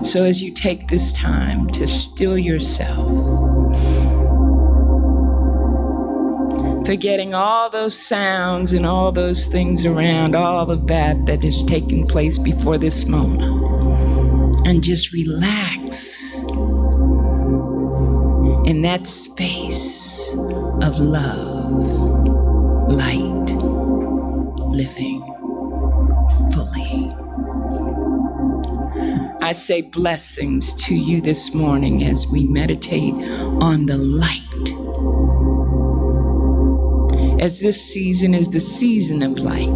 So as you take this time to still yourself, forgetting all those sounds and all those things around, all of that is taking place before this moment, and just relax in that space of love, light, living fully. I say blessings to you this morning as we meditate on the light. As this season is the season of light,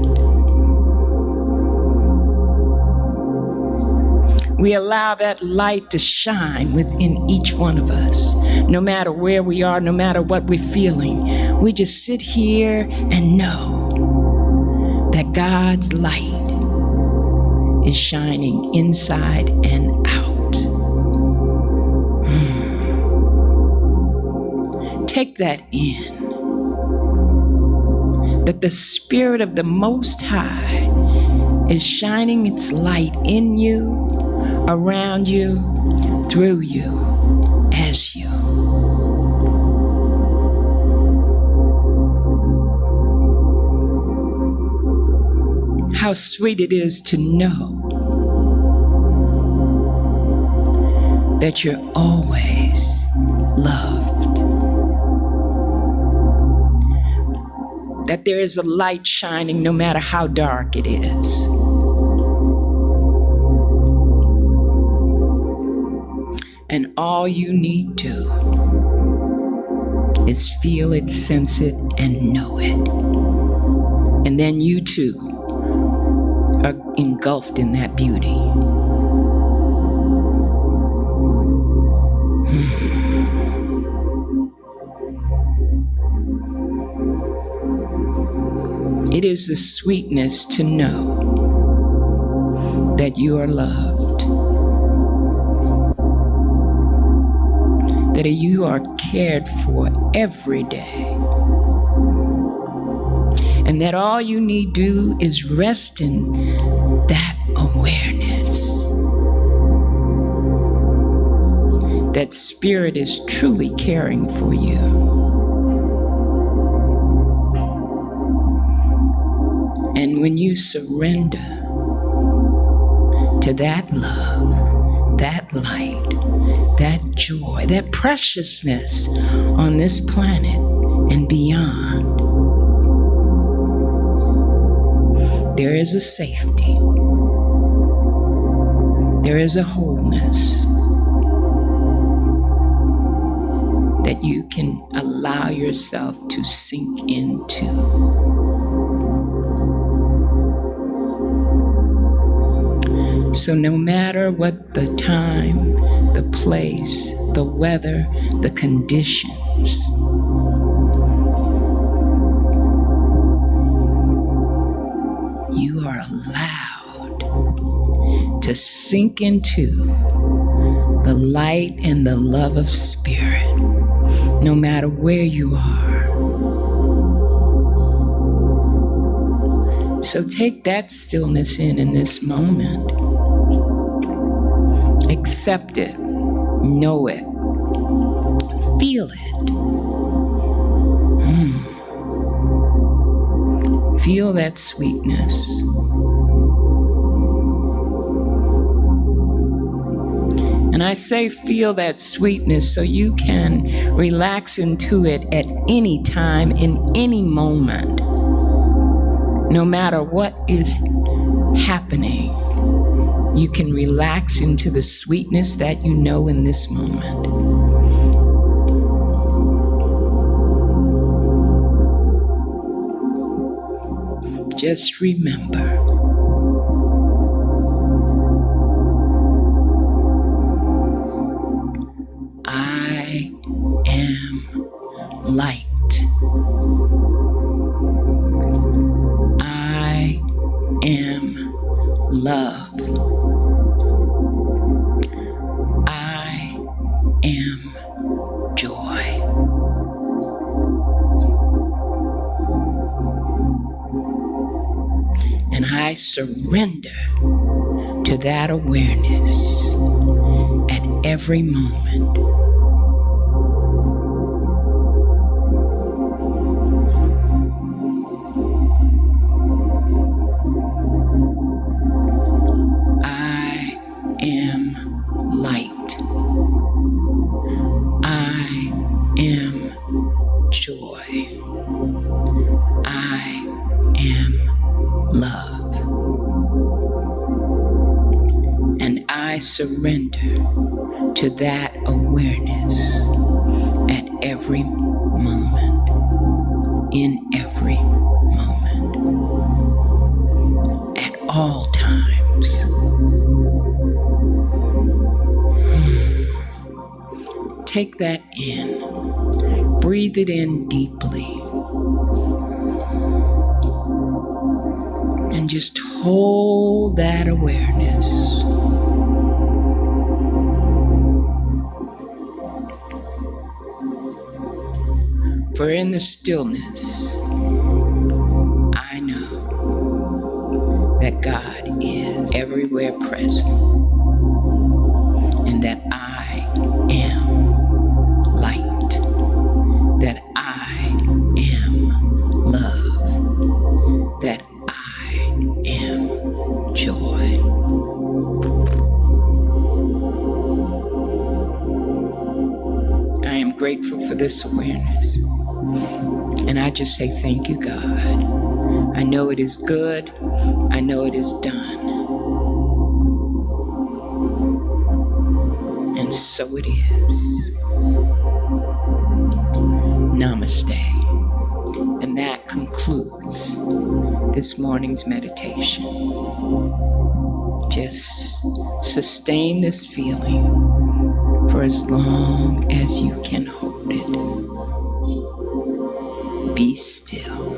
we allow that light to shine within each one of us. No matter where we are, no matter what we're feeling, we just sit here and know that God's light is shining inside and out. Take that in. That the Spirit of the Most High is shining its light in you, around you, through you, as you. How sweet it is to know that you're always loved. That there is a light shining no matter how dark it is. And all you need to is feel it, sense it, and know it. And then you too are engulfed in that beauty. It is the sweetness to know that you are loved, that you are cared for every day, and that all you need do is rest in that awareness that Spirit is truly caring for you. And when you surrender to that love, that light, that joy, that preciousness on this planet and beyond, there is a safety, there is a wholeness that you can allow yourself to sink into. So no matter what the time, the place, the weather, the conditions, you are allowed to sink into the light and the love of Spirit, no matter where you are. So take that stillness in this moment. Accept it, know it, feel it. Feel that sweetness. And I say feel that sweetness so you can relax into it at any time, in any moment, no matter what is happening. You can relax into the sweetness that you know in this moment. Just remember, I am light. I am love. I am joy. And I surrender to that awareness every moment. I am light. I am joy. I am love. And I surrender to that awareness at every moment, in every moment, at all times. Take that in. Breathe it in deeply. And just hold that awareness. For in the stillness, I know that God is everywhere present and that I am light, that I am love, that I am joy. I am grateful for this awareness. And I just say thank you, God. I know it is good. I know it is done. And so it is. Namaste. And that concludes this morning's meditation. Just sustain this feeling for as long as you can hold it. Be still.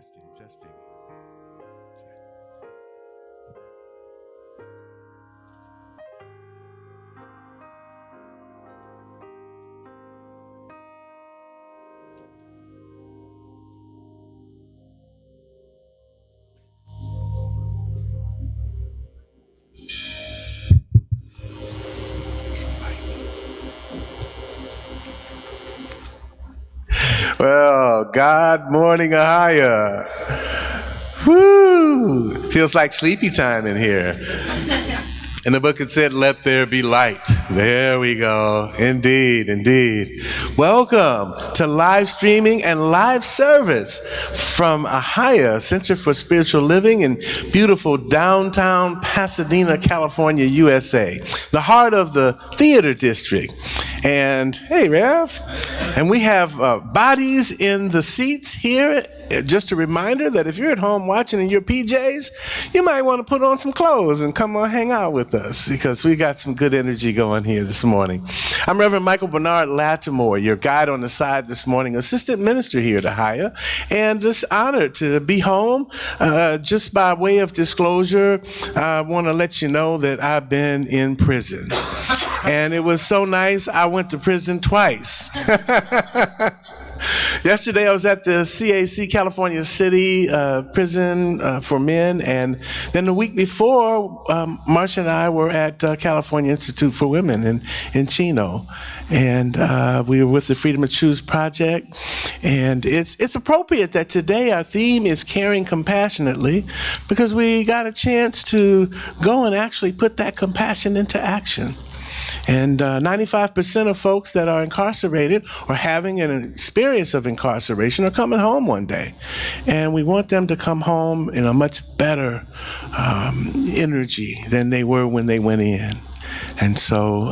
Testing, testing. Well, God morning, Ahiah. Woo! Feels like sleepy time in here. In the book it said, let there be light. There we go. Indeed, indeed. Welcome to live streaming and live service from Ahiah Center for Spiritual Living in beautiful downtown Pasadena, California, USA. The heart of the theater district. And hey, Rev. And we have bodies in the seats here. Just a reminder that if you're at home watching in your PJs, you might want to put on some clothes and come on hang out with us because we got some good energy going here this morning. I'm Reverend Michael Bernard Lattimore, your guide on the side this morning, assistant minister here at Ahiah, and just honored to be home. Just by way of disclosure, I want to let you know that I've been in prison. And it was so nice, I went to prison twice. Yesterday I was at the CAC California City prison for men, and then the week before, Marsha and I were at California Institute for Women in Chino, and we were with the Freedom to Choose Project, and it's appropriate that today our theme is caring compassionately because we got a chance to go and actually put that compassion into action. And 95% of folks that are incarcerated or having an experience of incarceration are coming home one day. And we want them to come home in a much better energy than they were when they went in. And so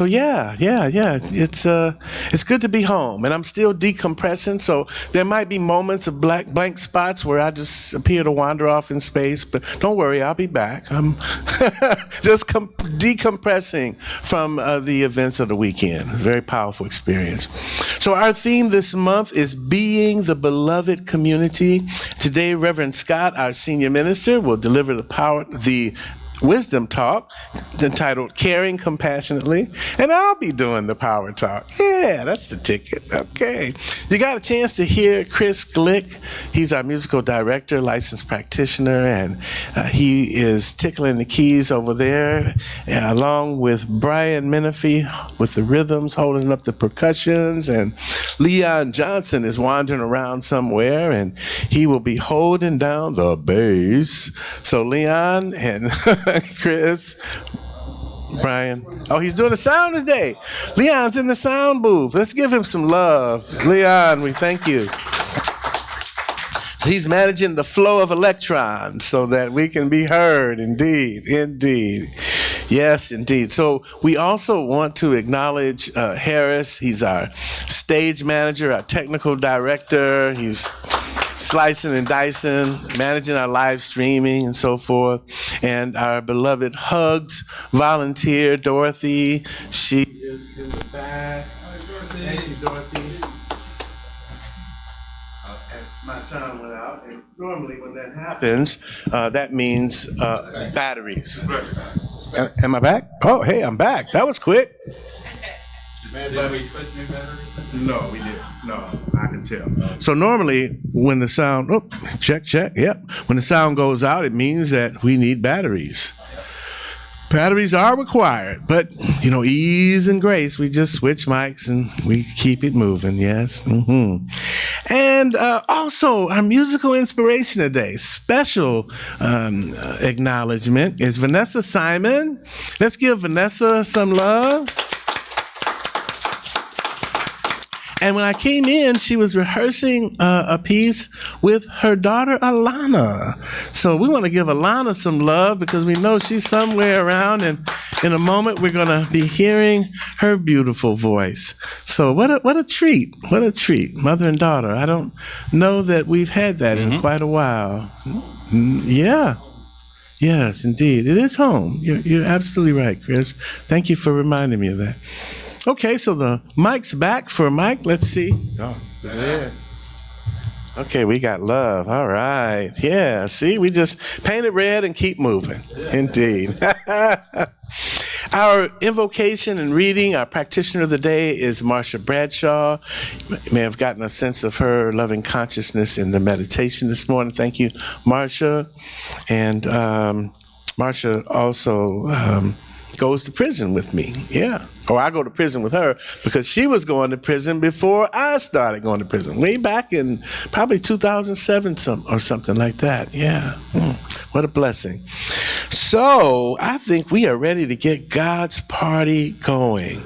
yeah. It's good to be home, and I'm still decompressing. So there might be moments of blank spots where I just appear to wander off in space, but don't worry, I'll be back. I'm just decompressing from the events of the weekend. Very powerful experience. So our theme this month is being the beloved community. Today, Reverend Scott, our senior minister, will deliver the wisdom talk entitled Caring Compassionately, and I'll be doing the power talk. Yeah, that's the ticket. Okay. You got a chance to hear Chris Glick. He's our musical director, licensed practitioner, and he is tickling the keys over there, along with Brian Menifee with the rhythms, holding up the percussions, and Leon Johnson is wandering around somewhere, and he will be holding down the bass. So Leon and Chris, Brian. Oh, he's doing the sound today. Leon's in the sound booth. Let's give him some love. Leon, we thank you. So he's managing the flow of electrons so that we can be heard. Indeed, indeed. Yes, indeed. So we also want to acknowledge Harris. He's our stage manager, our technical director. He's slicing and dicing, managing our live streaming and so forth. And our beloved Hugs volunteer, Dorothy. She is in the back. Thank you, Dorothy. My sound went out, and normally when that happens, that means batteries. Am I back? Oh, hey, I'm back. That was quick. Did we put new batteries? No, we didn't. No, I can tell. So normally when the sound, check, yep. When the sound goes out, it means that we need batteries. Batteries are required, but, ease and grace, we just switch mics and we keep it moving, yes? Mm-hmm. And also, our musical inspiration today, special acknowledgement, is Vanessa Simon. Let's give Vanessa some love. And when I came in, she was rehearsing a piece with her daughter, Alana. So we want to give Alana some love because we know she's somewhere around. And in a moment, we're going to be hearing her beautiful voice. So what a treat. What a treat. Mother and daughter. I don't know that we've had that in quite a while. Yeah. Yes, indeed. It is home. You're absolutely right, Chris. Thank you for reminding me of that. Okay, so the mic's back for Mike. Let's see. Oh, there. Okay, we got love. All right. Yeah, see, we just paint it red and keep moving. Indeed. Our invocation and reading, our practitioner of the day is Marsha Bradshaw. You may have gotten a sense of her loving consciousness in the meditation this morning. Thank you, Marsha. And Marsha also goes to prison with me. Yeah. Or I go to prison with her because she was going to prison before I started going to prison, way back in probably 2007 or something like that. Yeah. What a blessing. So I think we are ready to get God's party going.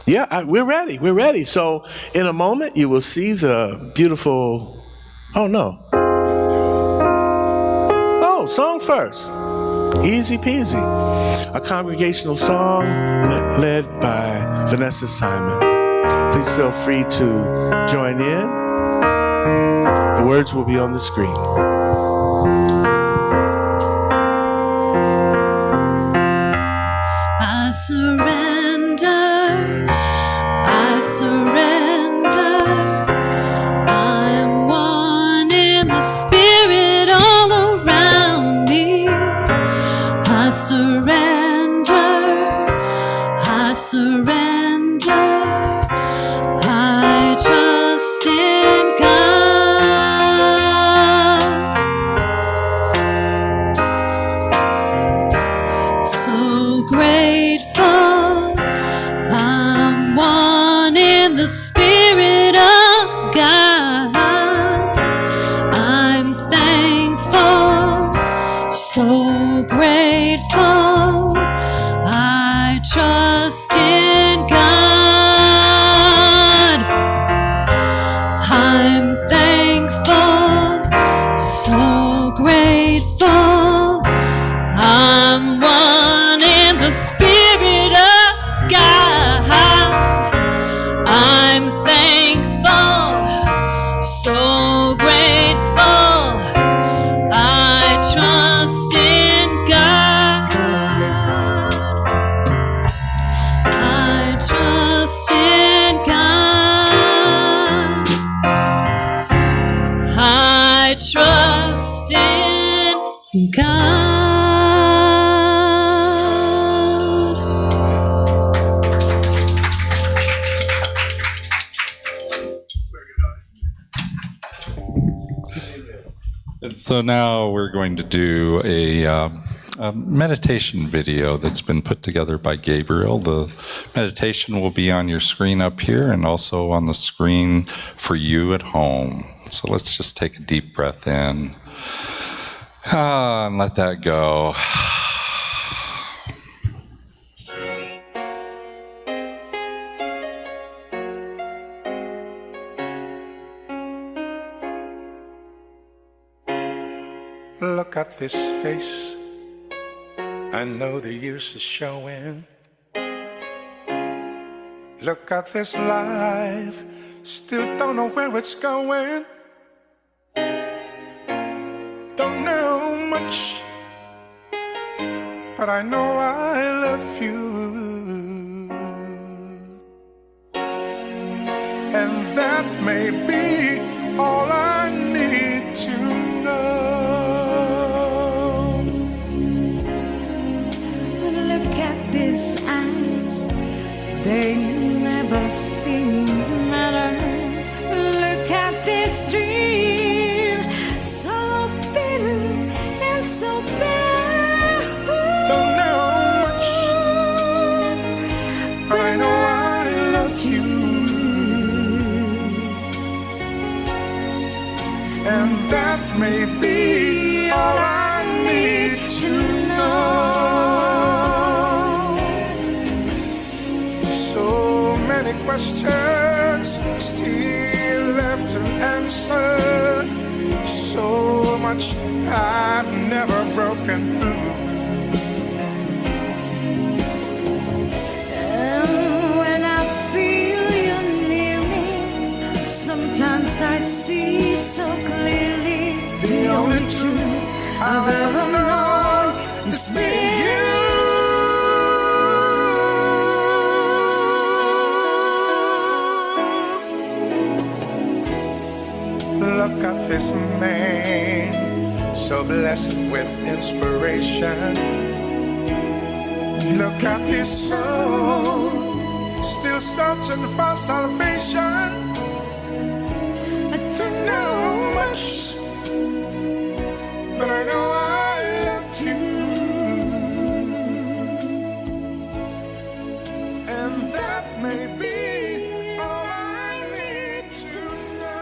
Yeah, we're ready. We're ready. So in a moment, you will see the beautiful, song first. Easy peasy. A congregational song led by Vanessa Simon. Please feel free to join in. The words will be on the screen. I surrender, I surrender. I'm one in the spirit all around me. I surrender, I surrender. I trust in God. So grateful, I'm one in the Spirit of God. I'm thankful, so grateful. I trust in God. I'm thankful, so grateful. I'm one in the Spirit of God. I'm thankful, so grateful. I trust in God. I trust in God. I trust in God. And so now we're going to do a meditation video that's been put together by Gabriel. The meditation will be on your screen up here and also on the screen for you at home. So let's just take a deep breath in and let that go. Look at this face, I know the years are showing. Look at this life, still don't know where it's going. Don't know much, but I know I love you. And that may be all I need to know. These eyes, they never seem to matter. Look at this dream, so bitter and so bitter. Don't know much, but I know I love you. And that may be all I need to know. Questions still left unanswered. So much I've never broken through. And when I feel you near me, sometimes I see so clearly. The only truth I've ever known is being you. blessed with inspiration. Look at his soul, still searching for salvation. I don't know much, but I know I love you, and that may be all I need to know.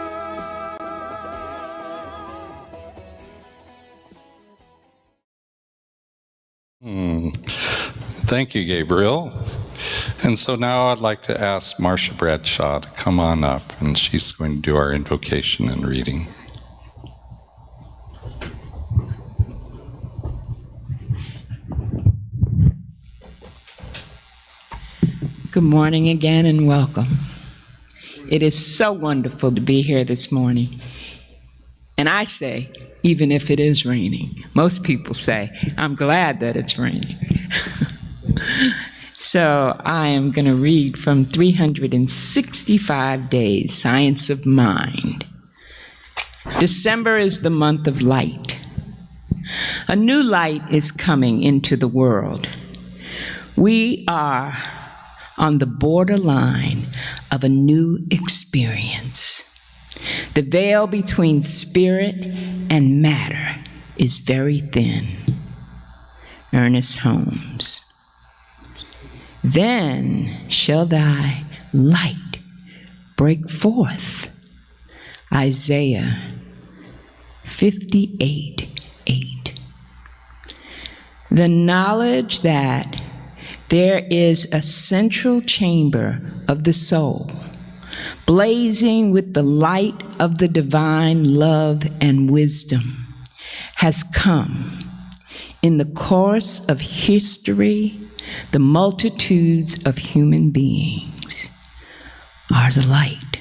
Thank you, Gabriel. And so now I'd like to ask Marcia Bradshaw to come on up, and she's going to do our invocation and reading. Good morning again and welcome. It is so wonderful to be here this morning. And I say, even if it is raining, most people say, I'm glad that it's raining. So I am going to read from 365 Days, Science of Mind. December is the month of light. A new light is coming into the world. We are on the borderline of a new experience. The veil between spirit and matter is very thin. Ernest Holmes. Then shall thy light break forth. Isaiah 58:8. The knowledge that there is a central chamber of the soul, blazing with the light of the divine love and wisdom, has come. In the course of history, the multitudes of human beings are the light.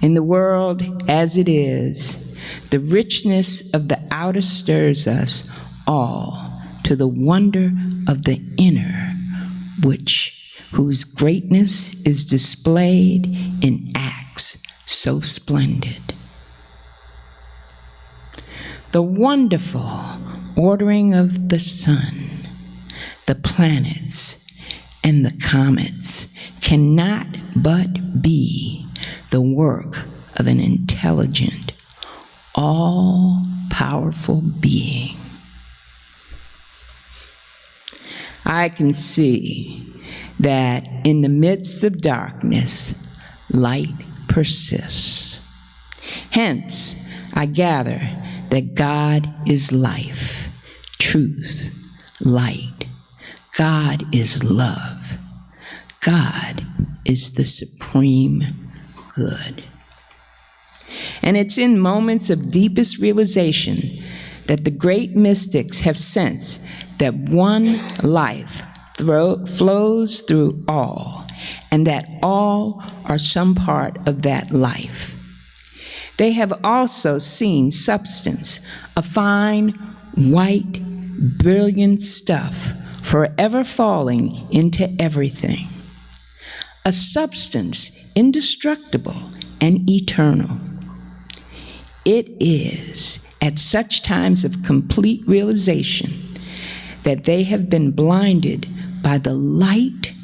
In the world as it is, the richness of the outer stirs us all to the wonder of the inner, whose greatness is displayed in acts so splendid. The wonderful ordering of the sun, the planets, and the comets cannot but be the work of an intelligent, all-powerful being. I can see that in the midst of darkness, light persists. Hence, I gather that God is life, truth, light. God is love. God is the supreme good. And it's in moments of deepest realization that the great mystics have sensed that one life flows through all, and that all are some part of that life. They have also seen substance, a fine, white, brilliant stuff forever falling into everything. A substance indestructible and eternal. It is at such times of complete realization that they have been blinded by the light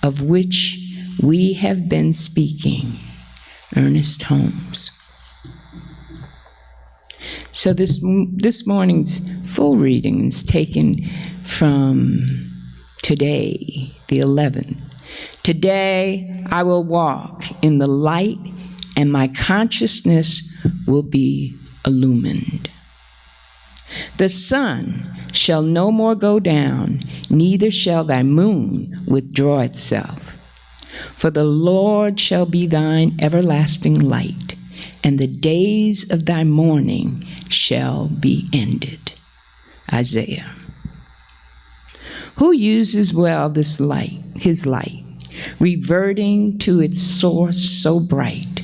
of which we have been speaking. Ernest Holmes. So this morning's full reading is taken from today, the 11th. Today I will walk in the light, and my consciousness will be illumined. The sun shall no more go down, neither shall thy moon withdraw itself. For the Lord shall be thine everlasting light, and the days of thy mourning shall be ended. Isaiah. Who uses well this light, his light, reverting to its source so bright,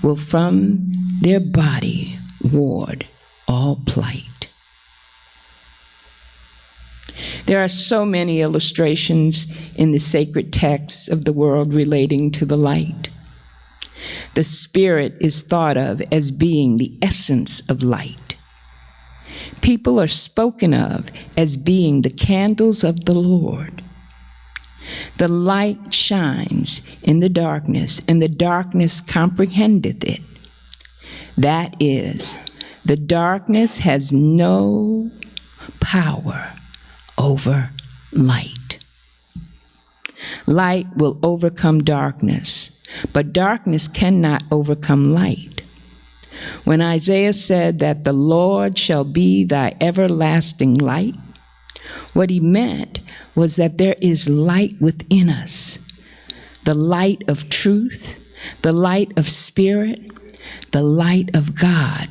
will from their body ward all plight. There are so many illustrations in the sacred texts of the world relating to the light. The Spirit is thought of as being the essence of light. People are spoken of as being the candles of the Lord. The light shines in the darkness, and the darkness comprehendeth it. That is, the darkness has no power over light. Light will overcome darkness, but darkness cannot overcome light. When Isaiah said that the Lord shall be thy everlasting light, what he meant was that there is light within us, the light of truth, the light of spirit, the light of God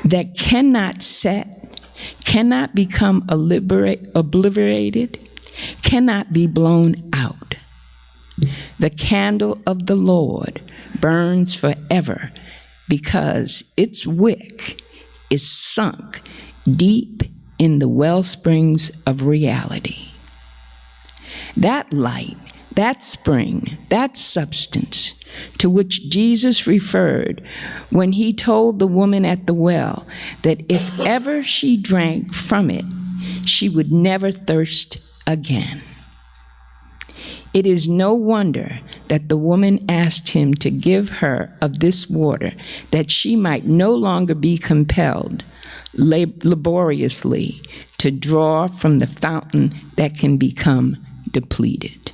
that cannot set, cannot become obliterated, cannot be blown out. The candle of the Lord burns forever because its wick is sunk deep in the well springs of reality. That light, that spring, that substance to which Jesus referred when he told the woman at the well that if ever she drank from it, she would never thirst again. It is no wonder that the woman asked him to give her of this water, that she might no longer be compelled laboriously to draw from the fountain that can become depleted.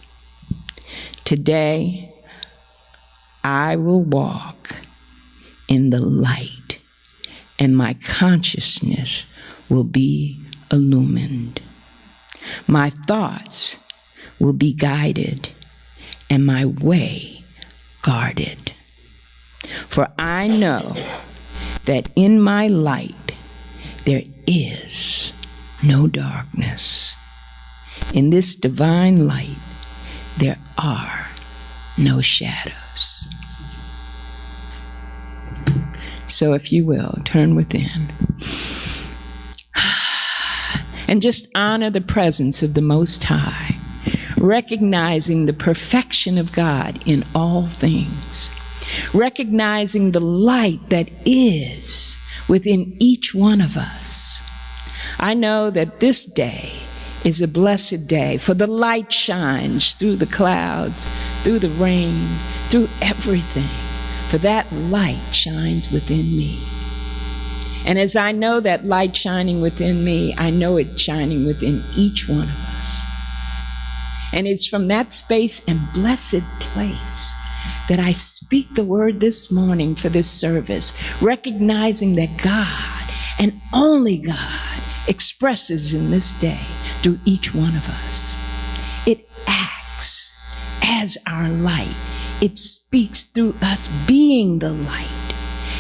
Today, I will walk in the light, and my consciousness will be illumined. My thoughts will be guided, and my way guarded. For I know that in my light there is no darkness. In this divine light there are no shadows. So if you will, turn within and just honor the presence of the Most High, recognizing the perfection of God in all things, recognizing the light that is within each one of us. I know that this day is a blessed day, for the light shines through the clouds, through the rain, through everything, for that light shines within me. And as I know that light shining within me, I know it shining within each one of us. And it's from that space and blessed place that I speak the word this morning for this service, recognizing that God, and only God, expresses in this day through each one of us. It acts as our light. It speaks through us being the light.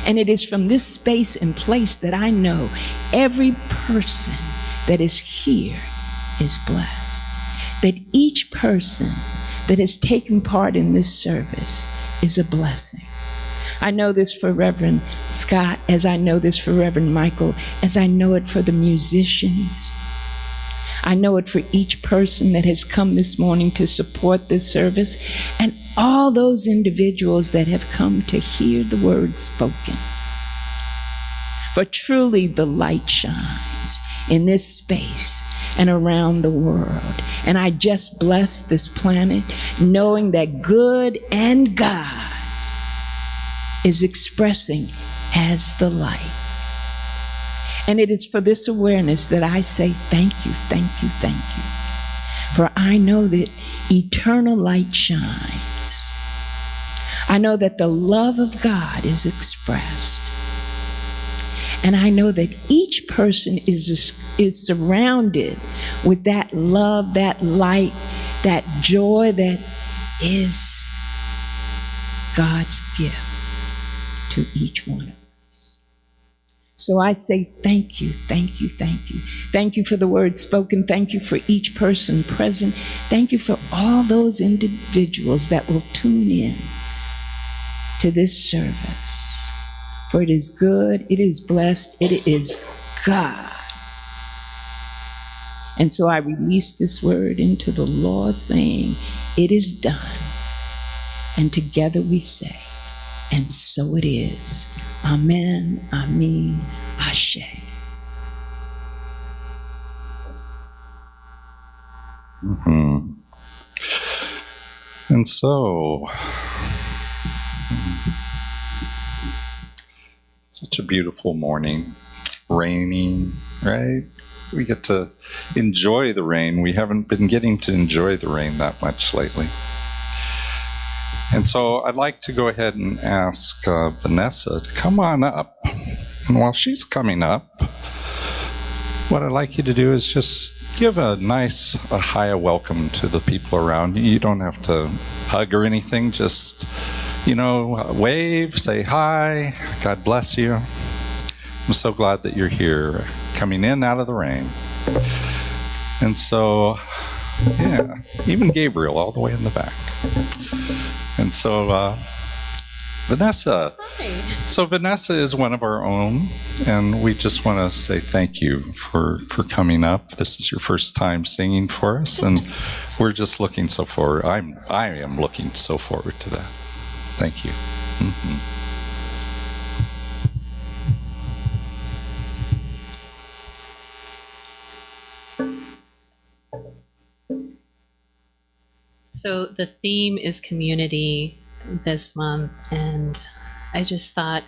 And it is from this space and place that I know every person that is here is blessed. That each person that has taken part in this service is a blessing. I know this for Reverend Scott, as I know this for Reverend Michael, as I know it for the musicians. I know it for each person that has come this morning to support this service, and all those individuals that have come to hear the word spoken. For truly the light shines in this space and around the world. And I just bless this planet, knowing that good and God is expressing as the light. And it is for this awareness that I say thank you, thank you, thank you. For I know that eternal light shines. I know that the love of God is expressed. And I know that each person is surrounded with that love, that light, that joy that is God's gift to each one of us. So I say thank you, thank you, thank you. Thank you for the word spoken. Thank you for each person present. Thank you for all those individuals that will tune in to this service. For it is good, it is blessed, it is God. And so I release this word into the law, saying, it is done. And together we say, And so it is. Amen, Amen, Ashe. And so, such a beautiful morning, raining, right? We get to enjoy the rain. We haven't been getting to enjoy the rain that much lately. And so I'd like to go ahead and ask Vanessa to come on up. And while she's coming up, what I'd like you to do is just give a nice Ahiah welcome to the people around you. You don't have to hug or anything. Just, wave, say hi. God bless you. I'm so glad that you're here, coming in out of the rain. And so, yeah, even Gabriel all the way in the back. And so, Vanessa. Hi. So Vanessa is one of our own, and we just want to say thank you for coming up. This is your first time singing for us, and we're just looking so forward. I am looking so forward to that. Thank you. Mm-hmm. So the theme is community this month, and I just thought,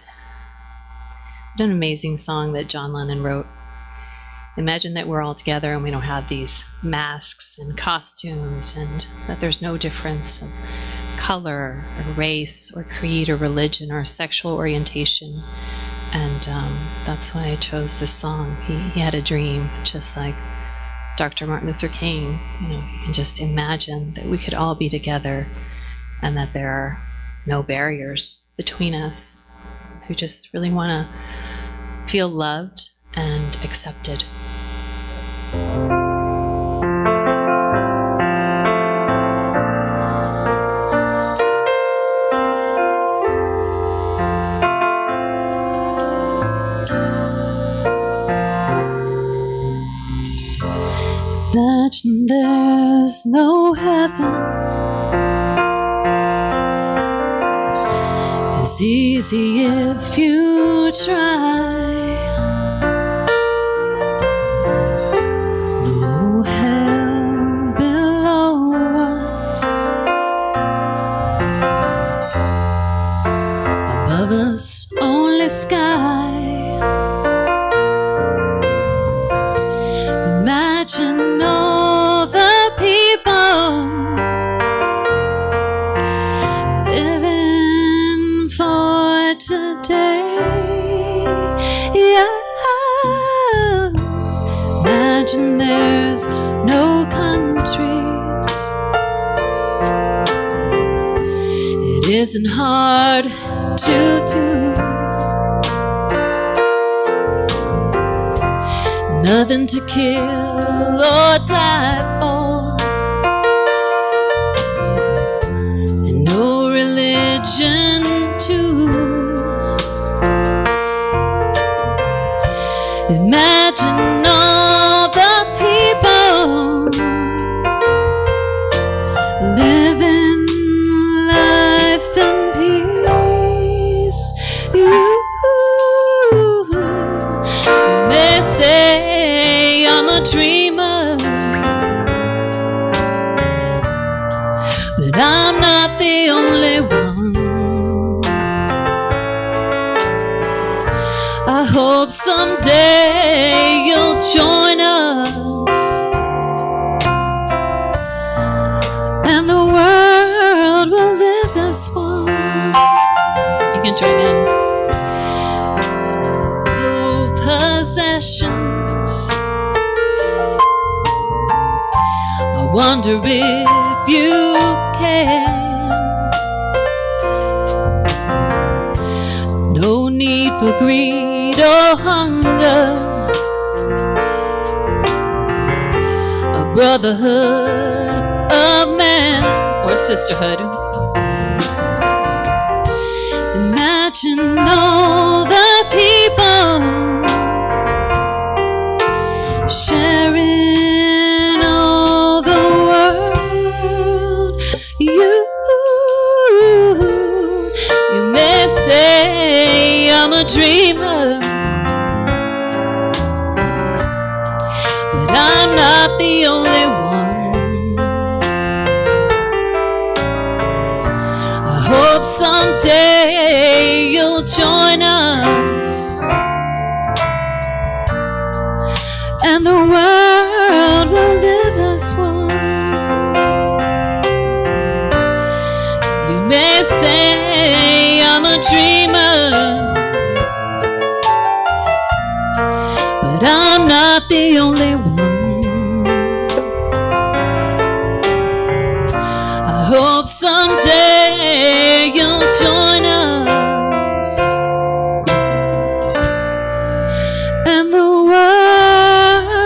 what an amazing song that John Lennon wrote. Imagine that we're all together and we don't have these masks and costumes, and that there's no difference of color or race or creed or religion or sexual orientation. And that's why I chose this song. He had a dream, just like Dr. Martin Luther King. You can just imagine that we could all be together and that there are no barriers between us, who just really want to feel loved and accepted. Imagine there's no heaven. It's easy if you try. No hell below us. Above us, only sky. Imagine all the people living for today. Yeah. Imagine there's no countries. It isn't hard to do. Nothing to kill or die for, and no religion too. Imagine all the people living life in peace. You may say I'm a dreamer, but I'm not the only one. I hope someday you'll join us, and the world will live as one. You can join in. No possessions. I wonder if you can. No need for greed or hunger. A brotherhood of man, or sisterhood. Imagine all the people sharing all the world. You may say a dreamer, but I'm not the only one. I hope someday you'll join us, and the world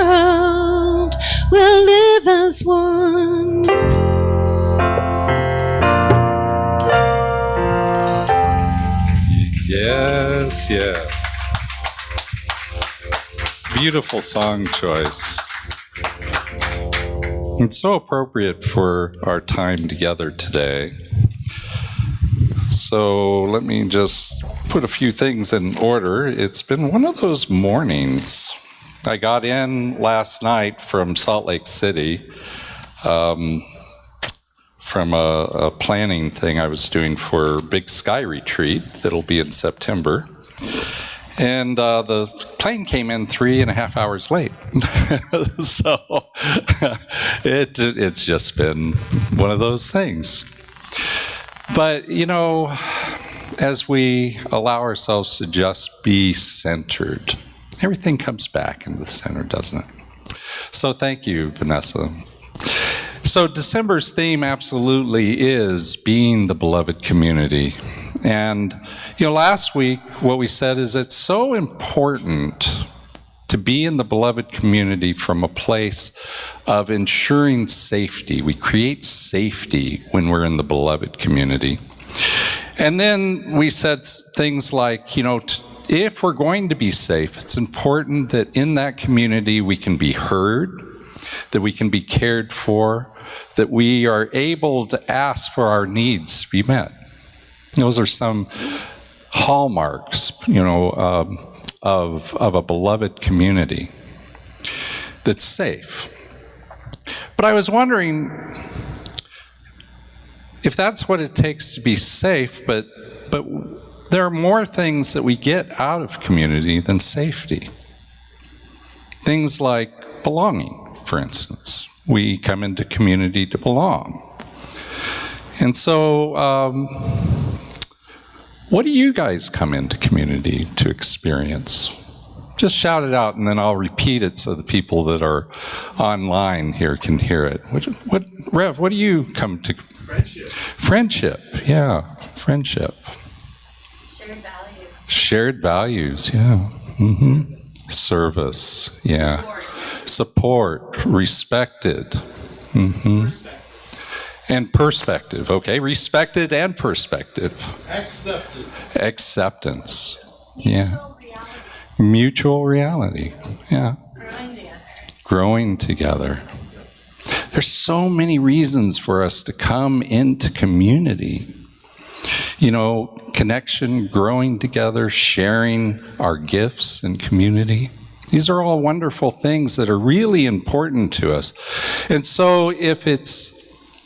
will live as one. Yes, yes. Beautiful song choice. It's so appropriate for our time together today. So let me just put a few things in order. It's been one of those mornings. I got in last night from Salt Lake City from a planning thing I was doing for Big Sky Retreat that'll be in September. And the plane came in 3.5 hours late. So it's just been one of those things. But, you know, as we allow ourselves to just be centered, everything comes back into the center, doesn't it? So thank you, Vanessa. So December's theme absolutely is being the beloved community. And, you know, last week what we said is it's so important to be in the beloved community from a place of ensuring safety. We create safety when we're in the beloved community. And then we said things like, you know, if we're going to be safe, it's important that in that community we can be heard, that we can be cared for, that we are able to ask for our needs to be met. Those are some hallmarks, you know, of a beloved community that's safe. But I was wondering if that's what it takes to be safe, but there are more things that we get out of community than safety. Things like belonging, for instance. We come into community to belong. And so, what do you guys come into community to experience? Just shout it out, and then I'll repeat it so the people that are online here can hear it. Rev, what do you come to? Friendship. Friendship, yeah, friendship. Shared values. Shared values, yeah. Mm-hmm. Service, yeah. Support, respected. Mm-hmm. And perspective, okay? Respected and perspective. Accepted. Acceptance, yeah. Mutual reality, yeah. Growing together. There's so many reasons for us to come into community. You know, connection, growing together, sharing our gifts in community. These are all wonderful things that are really important to us. And so if it's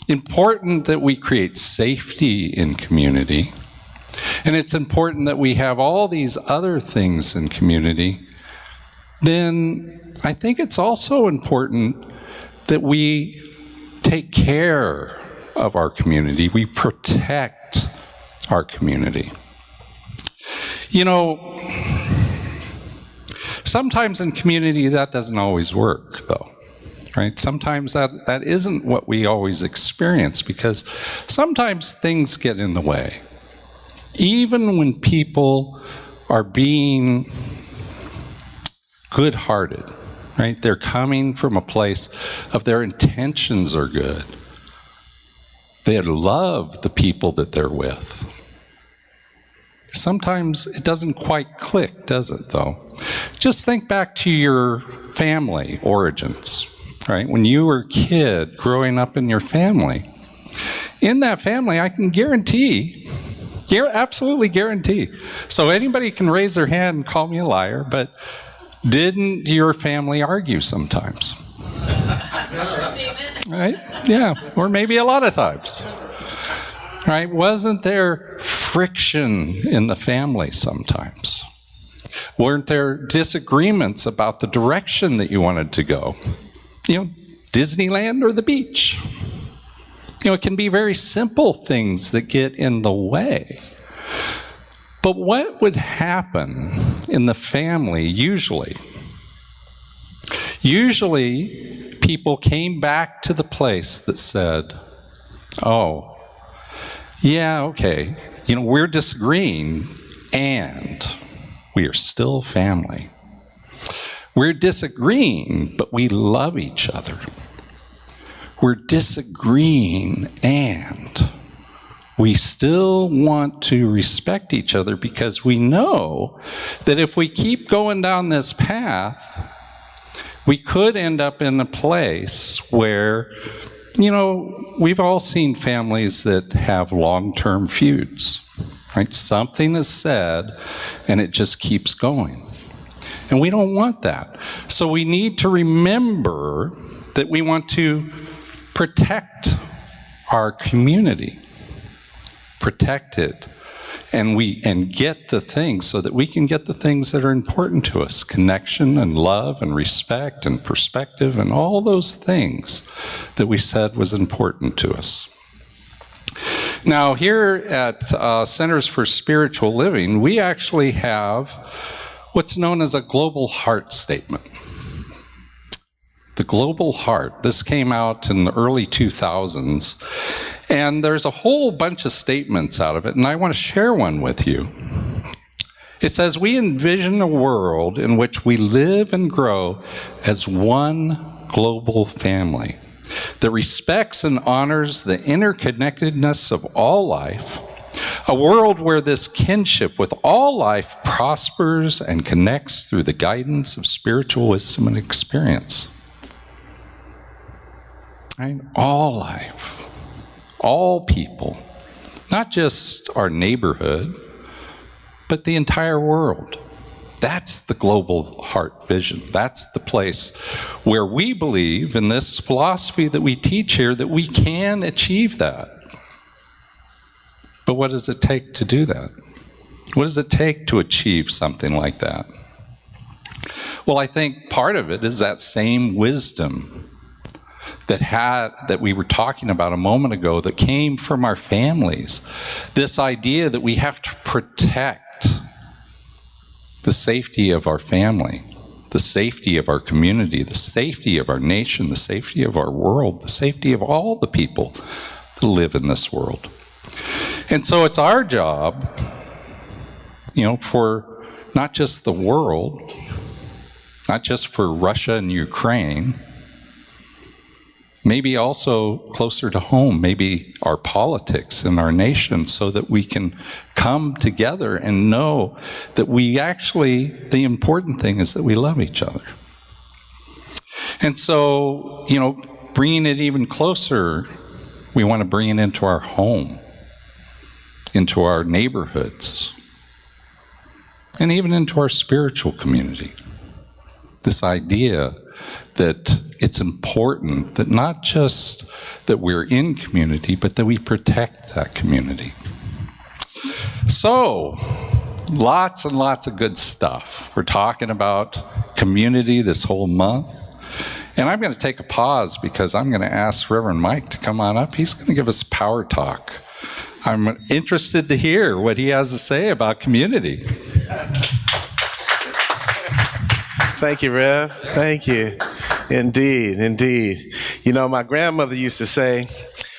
important that we create safety in community, and it's important that we have all these other things in community, then I think it's also important that we take care of our community. We protect our community. You know, sometimes in community that doesn't always work, though. Right? Sometimes that isn't what we always experience, because sometimes things get in the way. Even when people are being good-hearted, right? They're coming from a place of their intentions are good. They love the people that they're with. Sometimes it doesn't quite click, does it, though? Just think back to your family origins. Right? When you were a kid growing up in your family, in that family, I can absolutely guarantee. So anybody can raise their hand and call me a liar, but didn't your family argue sometimes? Right? Yeah, or maybe a lot of times. Right? Wasn't there friction in the family sometimes? Weren't there disagreements about the direction that you wanted to go? You know, Disneyland or the beach. You know, it can be very simple things that get in the way. But what would happen in the family usually? Usually, people came back to the place that said, oh, yeah, okay, we're disagreeing, and we are still family. We're disagreeing, but we love each other. We're disagreeing, and we still want to respect each other because we know that if we keep going down this path, we could end up in a place where, we've all seen families that have long-term feuds, right? Something is said, and it just keeps going. And we don't want that. So we need to remember that we want to protect our community, protect it, and get the things so that we can get the things that are important to us: connection and love and respect and perspective and all those things that we said was important to us. Now, here at Centers for Spiritual Living, we actually have what's known as a global heart statement. The global heart. This came out in the early 2000s. And there's a whole bunch of statements out of it, and I want to share one with you. It says, we envision a world in which we live and grow as one global family that respects and honors the interconnectedness of all life, a world where this kinship with all life prospers and connects through the guidance of spiritual wisdom and experience. Right? All life. All people, not just our neighborhood, but the entire world. That's the global heart vision. That's the place where we believe in this philosophy that we teach here that we can achieve that. But what does it take to do that? What does it take to achieve something like that? Well, I think part of it is that same wisdom that we were talking about a moment ago that came from our families. This idea that we have to protect the safety of our family, the safety of our community, the safety of our nation, the safety of our world, the safety of all the people that live in this world. And so it's our job, for not just the world, not just for Russia and Ukraine, maybe also closer to home, maybe our politics and our nation, so that we can come together and know that the important thing is that we love each other. And so, bringing it even closer, we want to bring it into our home, into our neighborhoods, and even into our spiritual community. This idea that it's important that not just that we're in community, but that we protect that community. So, lots and lots of good stuff. We're talking about community this whole month. And I'm going to take a pause because I'm going to ask Reverend Mike to come on up. He's going to give us a power talk. I'm interested to hear what he has to say about community. Thank you, Rev. Thank you. Indeed, indeed. My grandmother used to say,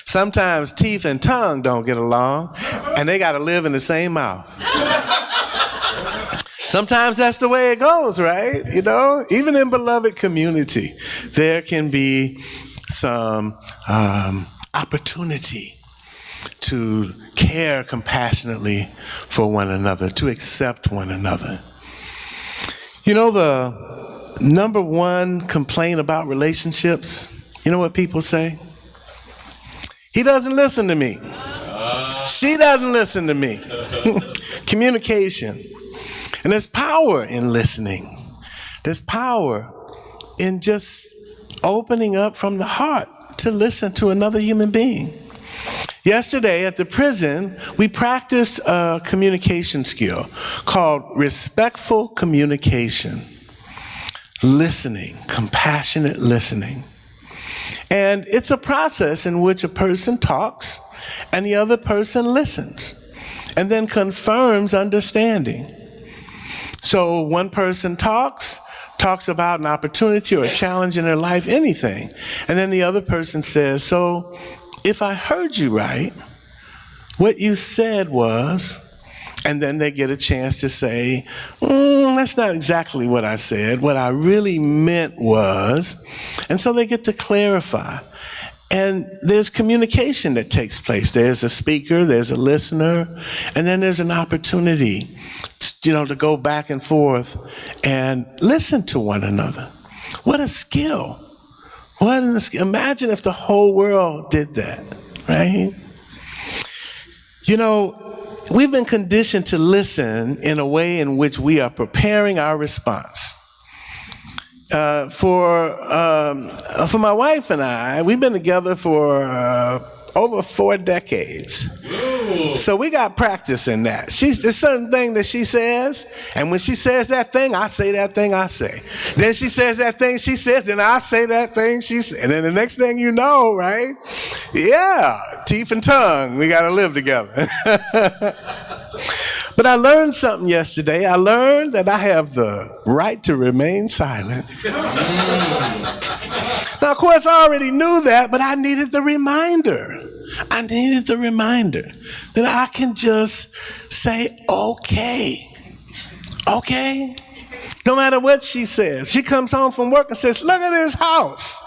sometimes teeth and tongue don't get along, and they got to live in the same mouth. Sometimes that's the way it goes, right? Even in beloved community, there can be some opportunity to care compassionately for one another, to accept one another. The number one complaint about relationships, what people say? He doesn't listen to me. She doesn't listen to me. Communication. And there's power in listening. There's power in just opening up from the heart to listen to another human being. Yesterday at the prison, we practiced a communication skill called respectful communication. Listening, compassionate listening. And it's a process in which a person talks and the other person listens. and then confirms understanding. So one person talks about an opportunity or a challenge in their life, anything, and then the other person says, so if I heard you right, what you said was, and then they get a chance to say, that's not exactly what I said. What I really meant was, and so they get to clarify. And there's communication that takes place. There's a speaker, there's a listener, and then there's an opportunity to go back and forth and listen to one another. What a skill. Imagine if the whole world did that, right? We've been conditioned to listen in a way in which we are preparing our response. For my wife and I, we've been together for over 4 decades. Ooh. So we got practice in that. There's certain thing that she says, and when she says that thing, I say that thing I say. Then she says that thing she says, then I say that thing she says. And then the next thing you know, right? Yeah, teeth and tongue, we got to live together. But I learned something yesterday. I learned that I have the right to remain silent. Now, of course, I already knew that, but I needed the reminder. That I can just say, okay. No matter what she says. She comes home from work and says, look at this house.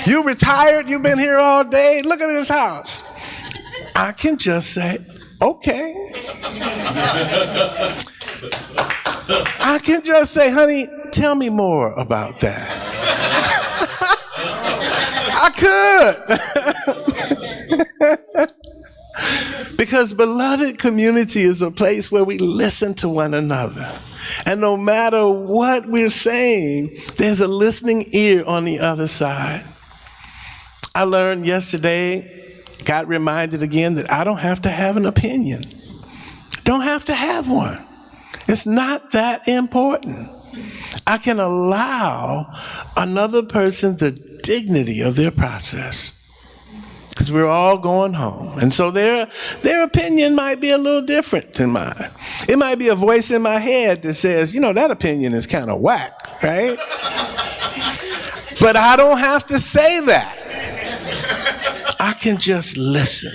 You retired, you've been here all day, look at this house. I can just say, okay. I can just say, honey, tell me more about that. I could. Because beloved community is a place where we listen to one another. And no matter what we're saying, there's a listening ear on the other side. I learned yesterday, got reminded again that I don't have to have an opinion. Don't have to have one. It's not that important. I can allow another person the dignity of their process. Because we're all going home. And so their opinion might be a little different than mine. It might be a voice in my head that says, that opinion is kind of whack, right? But I don't have to say that. I can just listen.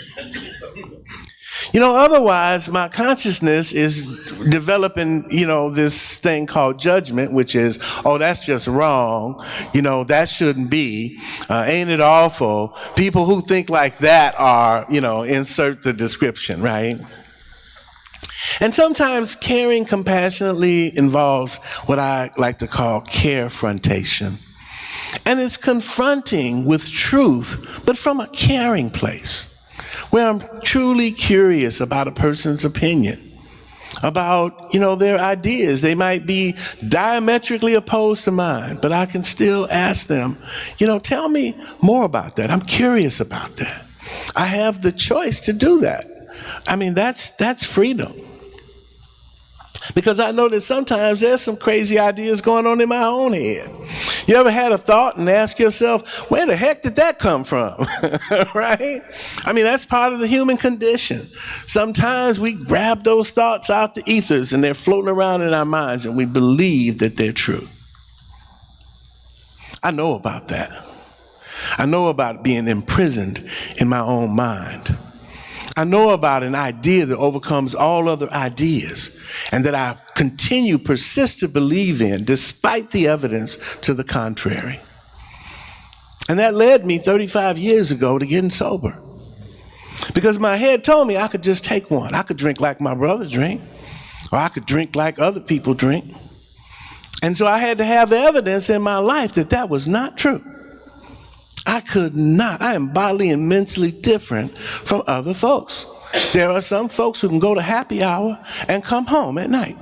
Otherwise, my consciousness is developing, this thing called judgment, which is, that's just wrong. That shouldn't be. Ain't it awful? People who think like that are, insert the description, right? And sometimes caring compassionately involves what I like to call carefrontation. And it's confronting with truth, but from a caring place, where I'm truly curious about a person's opinion, about, their ideas. They might be diametrically opposed to mine, but I can still ask them, tell me more about that. I'm curious about that. I have the choice to do that. That's freedom. Because I know that sometimes there's some crazy ideas going on in my own head. You ever had a thought and ask yourself, where the heck did that come from? Right? That's part of the human condition. Sometimes we grab those thoughts out the ethers and they're floating around in our minds and we believe that they're true. I know about that. I know about being imprisoned in my own mind. I know about an idea that overcomes all other ideas and that I persist to believe in despite the evidence to the contrary. And that led me 35 years ago to getting sober. Because my head told me I could just take one. I could drink like my brother drank, or I could drink like other people drink. And so I had to have evidence in my life that that was not true. I could not. I am bodily and mentally different from other folks. There are some folks who can go to happy hour and come home at night.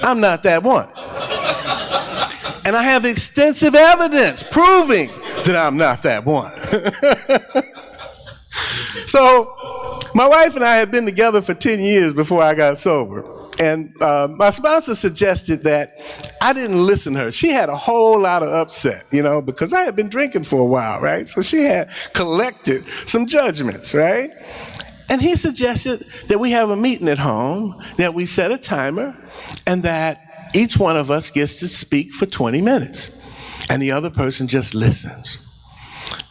I'm not that one. And I have extensive evidence proving that I'm not that one. So my wife and I had been together for 10 years before I got sober. And my sponsor suggested that I didn't listen to her. She had a whole lot of upset, because I had been drinking for a while, right? So she had collected some judgments, right? And he suggested that we have a meeting at home, that we set a timer, and that each one of us gets to speak for 20 minutes. And the other person just listens.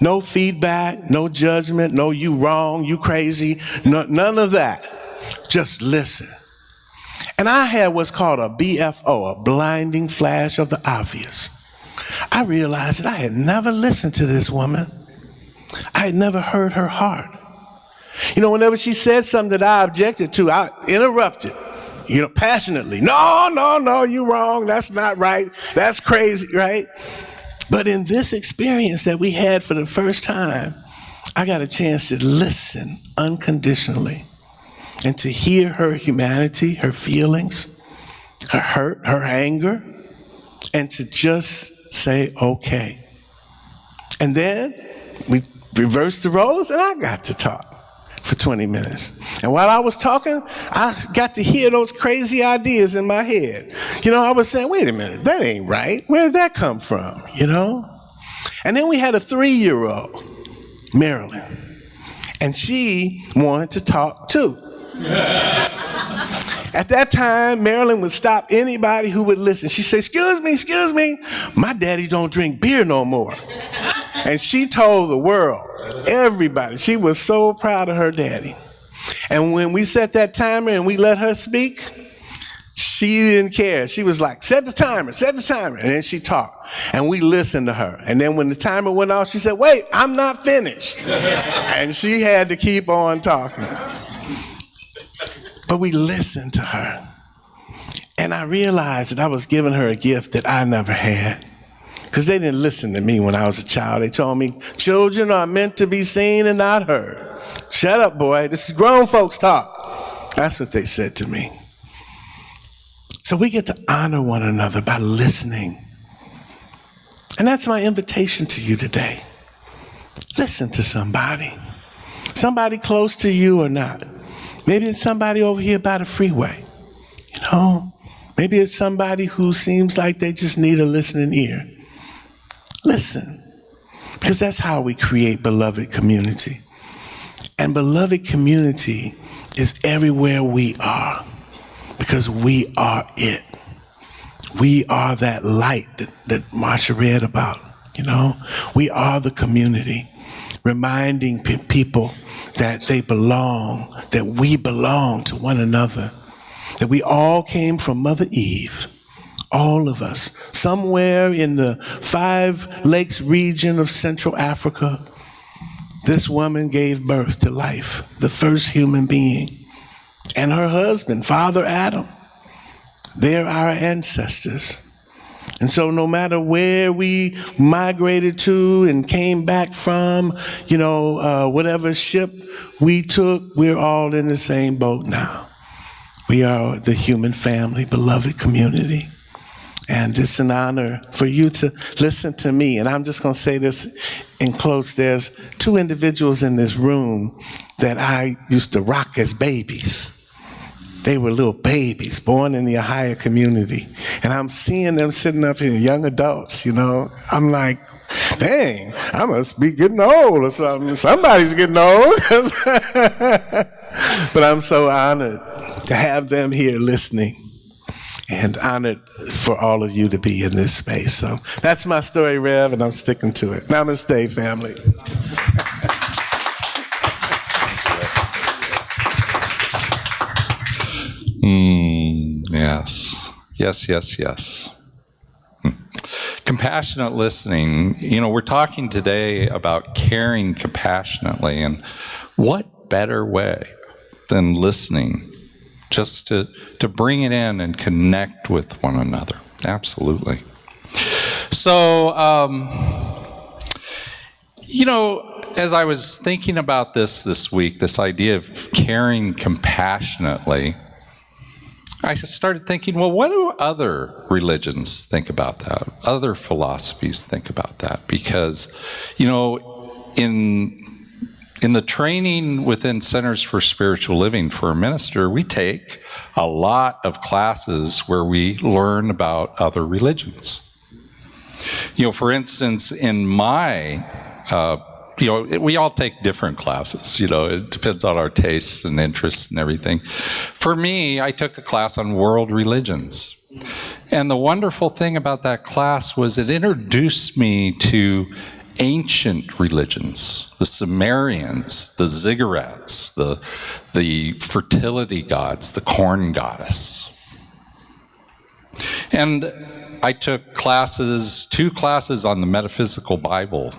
No feedback, no judgment, no you wrong, you crazy, none of that. Just listen. And I had what's called a BFO, a blinding flash of the obvious. I realized that I had never listened to this woman. I had never heard her heart. You know, whenever she said something that I objected to, I interrupted, passionately. No, you wrong. That's not right. That's crazy, right? But in this experience that we had for the first time, I got a chance to listen unconditionally and to hear her humanity, her feelings, her hurt, her anger, and to just say, okay. And then we reversed the roles and I got to talk for 20 minutes. And while I was talking, I got to hear those crazy ideas in my head. I was saying, wait a minute, that ain't right. Where did that come from, And then we had a 3-year-old, Marilyn, and she wanted to talk too. At that time, Marilyn would stop anybody who would listen. She'd say, excuse me, my daddy don't drink beer no more. And she told the world, everybody, she was so proud of her daddy. And when we set that timer and we let her speak, she didn't care. She was like, set the timer. And then she talked. And we listened to her. And then when the timer went off, she said, wait, I'm not finished. And she had to keep on talking. But we listened to her. And I realized that I was giving her a gift that I never had. Because they didn't listen to me when I was a child. They told me, children are meant to be seen and not heard. Shut up, boy. This is grown folks talk. That's what they said to me. So we get to honor one another by listening. And that's my invitation to you today. Listen to somebody. Somebody close to you or not. Maybe it's somebody over here by the freeway. Maybe it's somebody who seems like they just need a listening ear. Listen, because that's how we create beloved community. And beloved community is everywhere we are, because we are it. We are that light that Marsha read about, We are the community, reminding people that they belong, that we belong to one another, that we all came from Mother Eve, all of us, somewhere in the 5 Lakes region of Central Africa. This woman gave birth to life, the first human being, and her husband, Father Adam. They're our ancestors. And so no matter where we migrated to and came back from, whatever ship we took, we're all in the same boat now. We are the human family, beloved community. And it's an honor for you to listen to me. And I'm just going to say this in close. There's 2 individuals in this room that I used to rock as babies. They were little babies born in the Ahiah community. And I'm seeing them sitting up here, young adults, I'm like, dang, I must be getting old or something. Somebody's getting old. But I'm so honored to have them here listening, and honored for all of you to be in this space. So that's my story, Rev, and I'm sticking to it. Namaste, family. Yes. Compassionate listening. We're talking today about caring compassionately, and what better way than listening, just to bring it in and connect with one another. Absolutely. So, as I was thinking about this week, this idea of caring compassionately, I started thinking, well, what do other religions think about that? Other philosophies think about that? Because, in the training within Centers for Spiritual Living for a minister, we take a lot of classes where we learn about other religions. For instance, in my we all take different classes. It depends on our tastes and interests and everything. For me, I took a class on world religions. And the wonderful thing about that class was it introduced me to ancient religions, the Sumerians, the ziggurats, the fertility gods, the corn goddess. And I took two classes on the metaphysical Bible.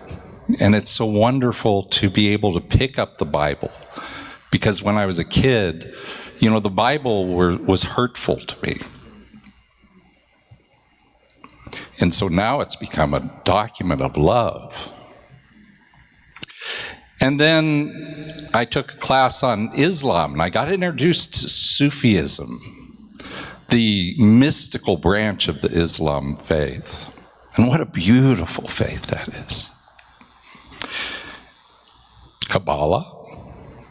And it's so wonderful to be able to pick up the Bible. Because when I was a kid, the Bible was hurtful to me. And so now it's become a document of love. And then I took a class on Islam, and I got introduced to Sufism, the mystical branch of the Islam faith. And what a beautiful faith that is. Kabbalah,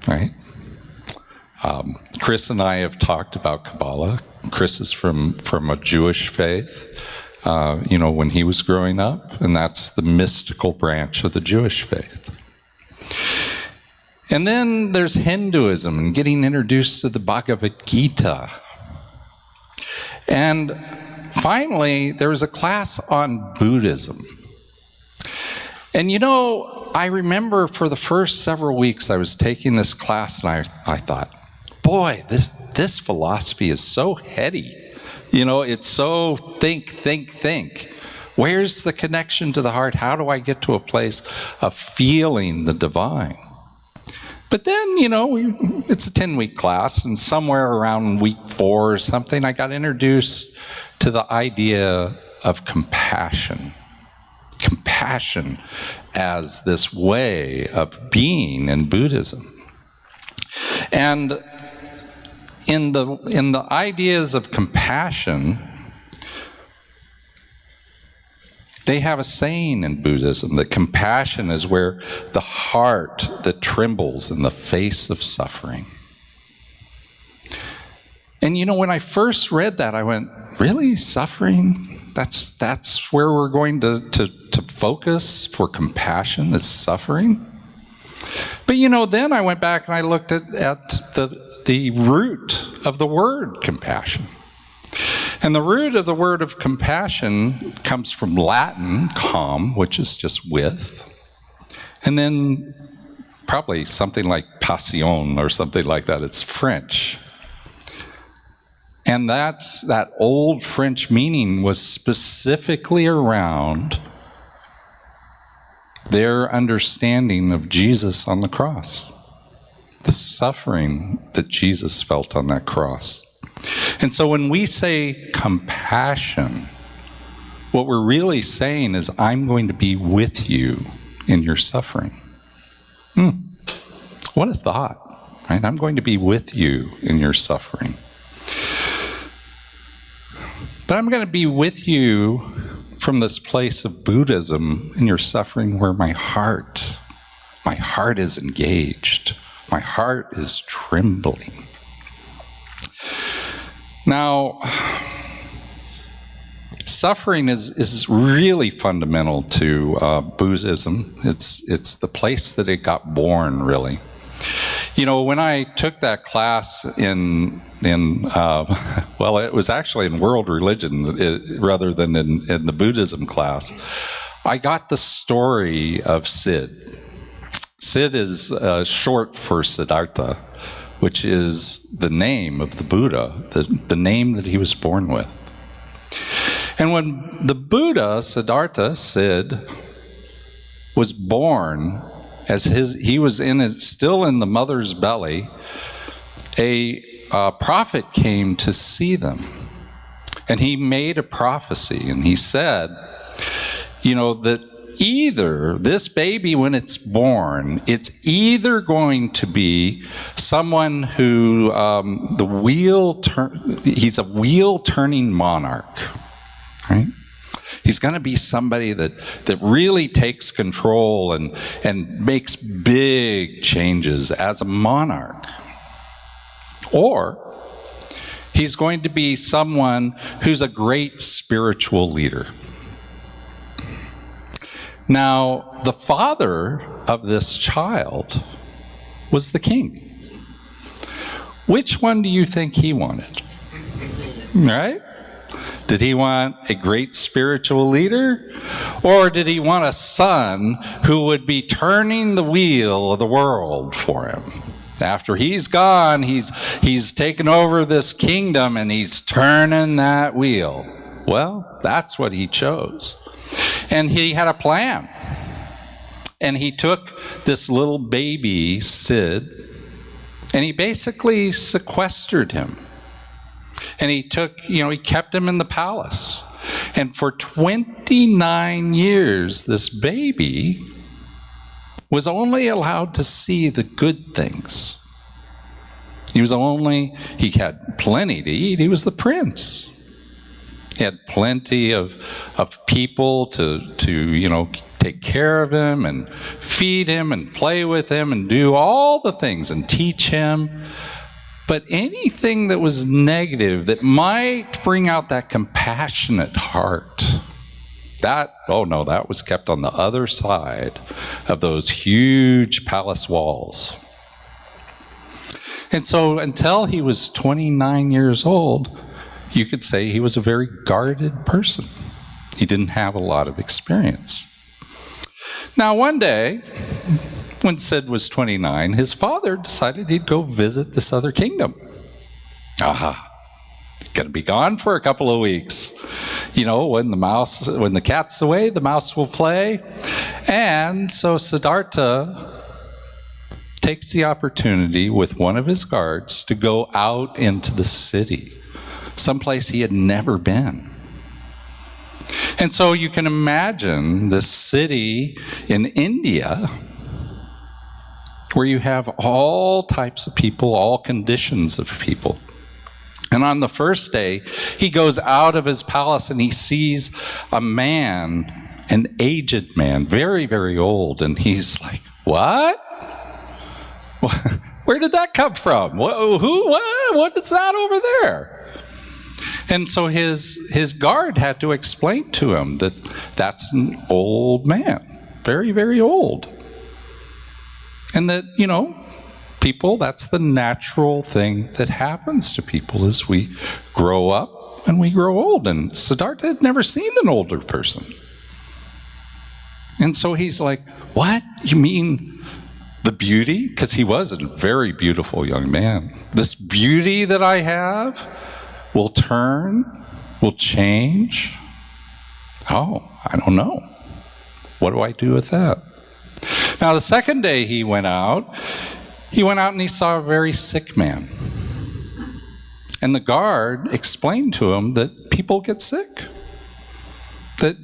right? Chris and I have talked about Kabbalah. Chris is from a Jewish faith. When he was growing up, and that's the mystical branch of the Jewish faith. And then there's Hinduism and getting introduced to the Bhagavad Gita. And finally, there was a class on Buddhism. And I remember for the first several weeks I was taking this class, and I thought, boy, this philosophy is so heady. It's so think. Where's the connection to the heart? How do I get to a place of feeling the divine? But then, it's a 10-week class, and somewhere around week 4 or something, I got introduced to the idea of compassion. Compassion as this way of being in Buddhism. And in the ideas of compassion, they have a saying in Buddhism that compassion is where the heart that trembles in the face of suffering. And when I first read that, I went, really? Suffering? That's where we're going to focus for compassion, is suffering? But then I went back and I looked at the root of the word compassion. And the root of the word of compassion comes from Latin, com, which is just with, and then probably something like passion or something like that. It's French. And that old French meaning was specifically around their understanding of Jesus on the cross, the suffering that Jesus felt on that cross. And so when we say compassion, what we're really saying is, I'm going to be with you in your suffering. What a thought, right? I'm going to be with you in your suffering. But I'm going to be with you from this place of Buddhism in your suffering where my heart is engaged. My heart is trembling. Now, suffering is really fundamental to Buddhism. It's the place that it got born, really. When I took that class in it was actually in world religion rather than in the Buddhism class, I got the story of Sid. Sid is short for Siddhartha, which is the name of the Buddha, the name that he was born with. And when the Buddha, Siddhartha, Sid, was born, he was still in the mother's belly, a prophet came to see them. And he made a prophecy, and he said, that either this baby, when it's born, it's either going to be someone who he's a wheel-turning monarch, right? He's going to be somebody that really takes control and makes big changes as a monarch. Or he's going to be someone who's a great spiritual leader. Now, the father of this child was the king. Which one do you think he wanted? Right? Did he want a great spiritual leader? Or did he want a son who would be turning the wheel of the world for him? After he's gone, he's taken over this kingdom and he's turning that wheel. Well, that's what he chose. And he had a plan. And he took this little baby, Sid, and he basically sequestered him. And he kept him in the palace. And for 29 years, this baby was only allowed to see the good things. He had plenty to eat. He was the prince. He had plenty of people to take care of him and feed him and play with him and do all the things and teach him. But anything that was negative that might bring out that compassionate heart, that was kept on the other side of those huge palace walls. And so until he was 29 years old, you could say he was a very guarded person. He didn't have a lot of experience. Now, one day, when Sid was 29, his father decided he'd go visit this other kingdom. Gonna be gone for a couple of weeks. When the cat's away, the mouse will play. And so Siddhartha takes the opportunity with one of his guards to go out into the city, someplace he had never been. And so you can imagine this city in India where you have all types of people, all conditions of people. And on the first day, he goes out of his palace and he sees a man, an aged man, very, very old. And he's like, what? Where did that come from? What is that over there? And so his guard had to explain to him that that's an old man, very, very old. And that, people, that's the natural thing that happens to people as we grow up and we grow old. And Siddhartha had never seen an older person. And so he's like, what? You mean the beauty? Because he was a very beautiful young man. This beauty that I have will change. I don't know. What do I do with that? Now, the second day he went out and he saw a very sick man. And the guard explained to him that people get sick. That,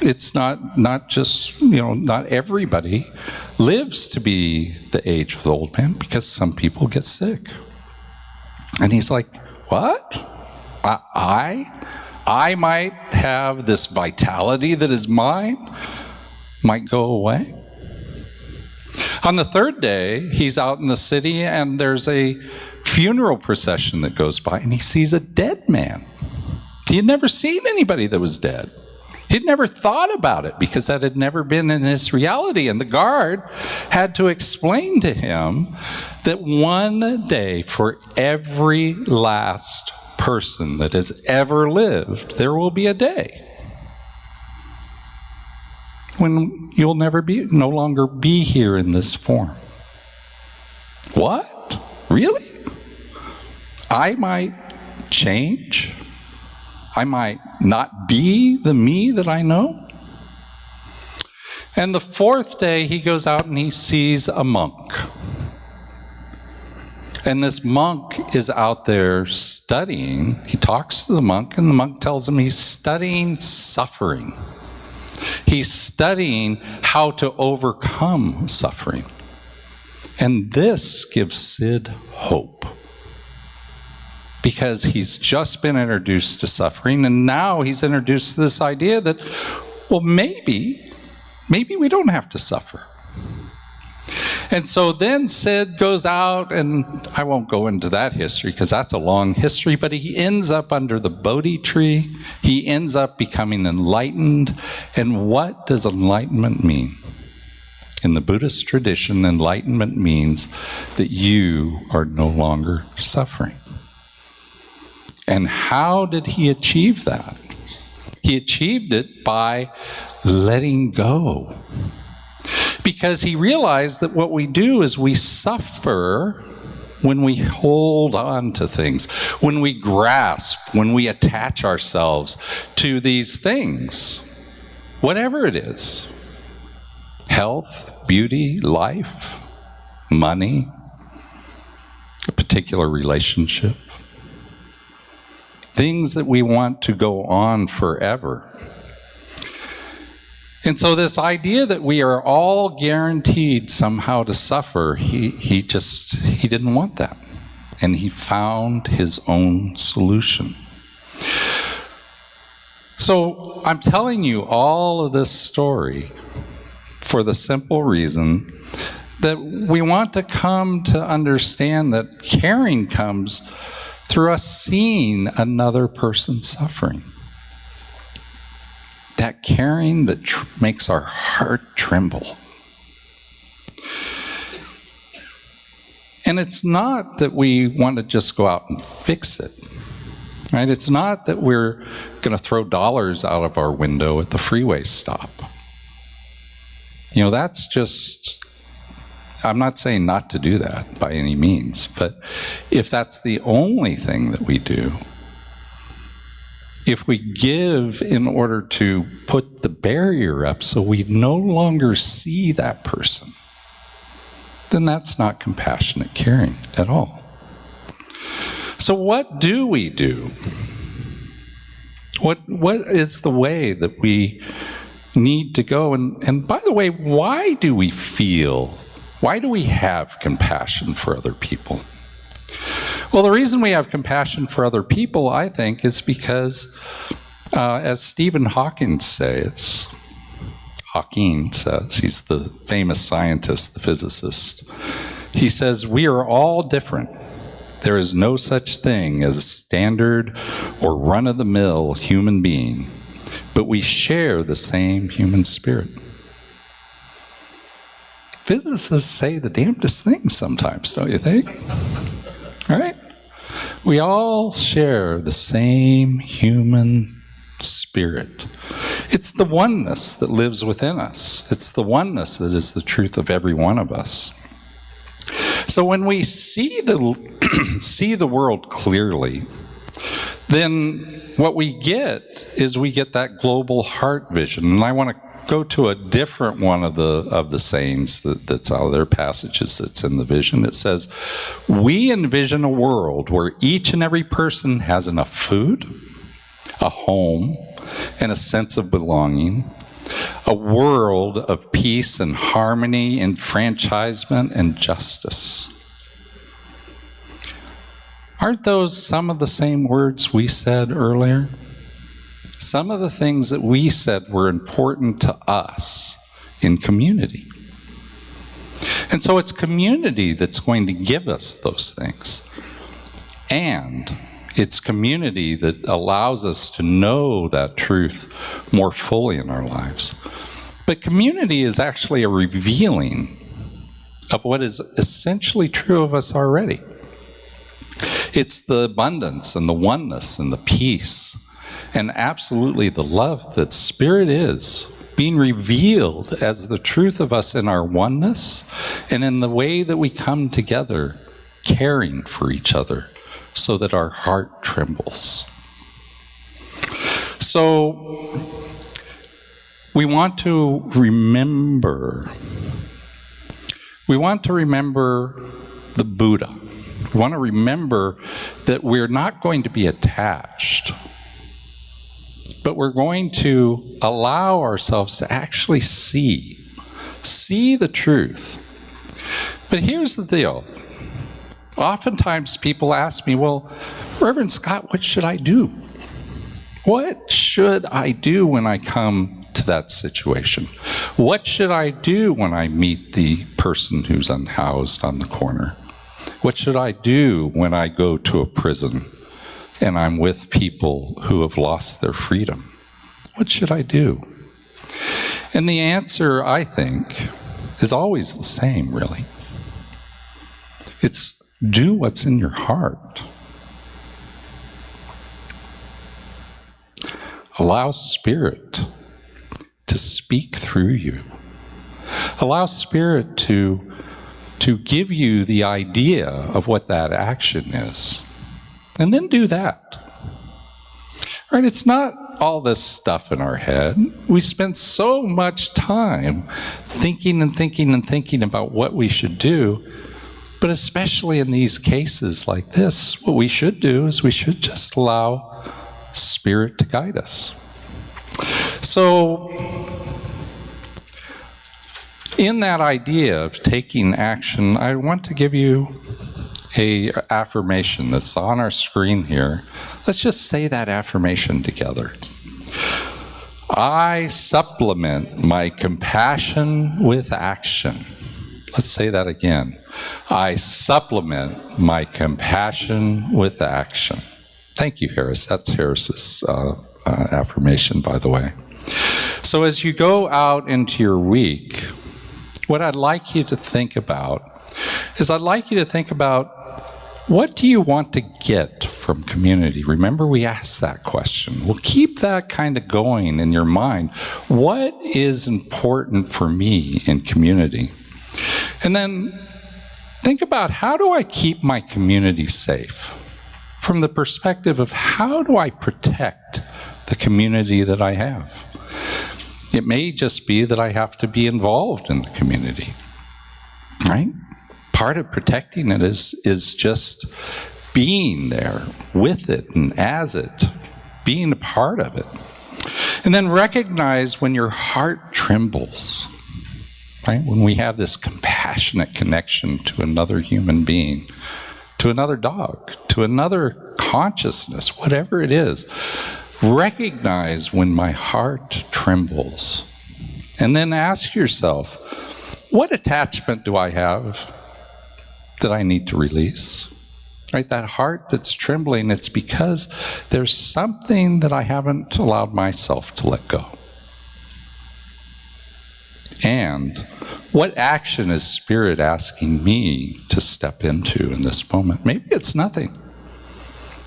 it's not just, not everybody lives to be the age of the old man, because some people get sick. And he's like, what? I might have this vitality that is mine, might go away. On the third day, he's out in the city and there's a funeral procession that goes by and he sees a dead man. He had never seen anybody that was dead. He'd never thought about it because that had never been in his reality. And the guard had to explain to him that one day for every last person that has ever lived, there will be a day when you'll no longer be here in this form. What? Really? I might change? I might not be the me that I know? And the fourth day, he goes out and he sees a monk. And this monk is out there studying. He talks to the monk, and the monk tells him he's studying suffering. He's studying how to overcome suffering. And this gives Sid hope. Because he's just been introduced to suffering, and now he's introduced to this idea that, well, maybe we don't have to suffer. And so then Sid goes out, and I won't go into that history because that's a long history, but he ends up under the Bodhi tree. He ends up becoming enlightened. And what does enlightenment mean? In the Buddhist tradition, enlightenment means that you are no longer suffering. And how did he achieve that? He achieved it by letting go. Because he realized that what we do is we suffer when we hold on to things, when we grasp, when we attach ourselves to these things, whatever it is. Health, beauty, life, money, a particular relationship. Things that we want to go on forever. And so this idea that we are all guaranteed somehow to suffer, he didn't want that. And he found his own solution. So I'm telling you all of this story for the simple reason that we want to come to understand that caring comes through us seeing another person suffering. That caring that makes our heart tremble. And it's not that we want to just go out and fix it, right? It's not that we're going to throw dollars out of our window at the freeway stop. You know, that's just, I'm not saying not to do that by any means, but if that's the only thing that we do, if we give in order to put the barrier up so we no longer see that person, then that's not compassionate caring at all. So what do we do? What is the way that we need to go? And by the way, why do we have compassion for other people? Well, the reason we have compassion for other people, I think, is because, as Stephen Hawking says, he's the famous scientist, the physicist, he says, we are all different. There is no such thing as a standard or run-of-the-mill human being, but we share the same human spirit. Physicists say the damnedest things sometimes, don't you think? Right? We all share the same human spirit. It's the oneness that lives within us. It's the oneness that is the truth of every one of us. So when we see the world clearly, then what we get is we get that global heart vision. And I want to go to a different one of the sayings that's out of their passages that's in the vision. It says, we envision a world where each and every person has enough food, a home, and a sense of belonging, a world of peace and harmony, enfranchisement, and justice. Aren't those some of the same words we said earlier? Some of the things that we said were important to us in community. And so it's community that's going to give us those things. And it's community that allows us to know that truth more fully in our lives. But community is actually a revealing of what is essentially true of us already. It's the abundance and the oneness and the peace and absolutely the love that Spirit is being revealed as the truth of us in our oneness and in the way that we come together caring for each other so that our heart trembles. So we want to remember the Buddha. We want to remember that we're not going to be attached, but we're going to allow ourselves to actually see the truth. But here's the deal. Oftentimes people ask me, well, Reverend Scott, what should I do? What should I do when I come to to that situation? What should I do when I meet the person who's unhoused on the corner? What should I do when I go to a prison and I'm with people who have lost their freedom? What should I do? And the answer, I think, is always the same, really. It's do what's in your heart. Allow Spirit to speak through you. Allow Spirit to give you the idea of what that action is. And then do that. Right? It's not all this stuff in our head. We spend so much time thinking and thinking and thinking about what we should do. But especially in these cases like this, what we should do is we should just allow Spirit to guide us. So, in that idea of taking action, I want to give you an affirmation that's on our screen here. Let's just say that affirmation together. I supplement my compassion with action. Let's say that again. I supplement my compassion with action. Thank you, Harris. That's Harris's affirmation, by the way. So as you go out into your week, what I'd like you to think about is what do you want to get from community? Remember, we asked that question. Well, keep that kind of going in your mind. What is important for me in community? And then think about, how do I keep my community safe? From the perspective of, how do I protect the community that I have? It may just be that I have to be involved in the community, right? Part of protecting it is just being there with it and as it, being a part of it. And then recognize when your heart trembles, right? When we have this compassionate connection to another human being, to another dog, to another consciousness, whatever it is. Recognize when my heart trembles. And then ask yourself, what attachment do I have that I need to release? Right? That heart that's trembling, it's because there's something that I haven't allowed myself to let go. And what action is Spirit asking me to step into in this moment? Maybe it's nothing.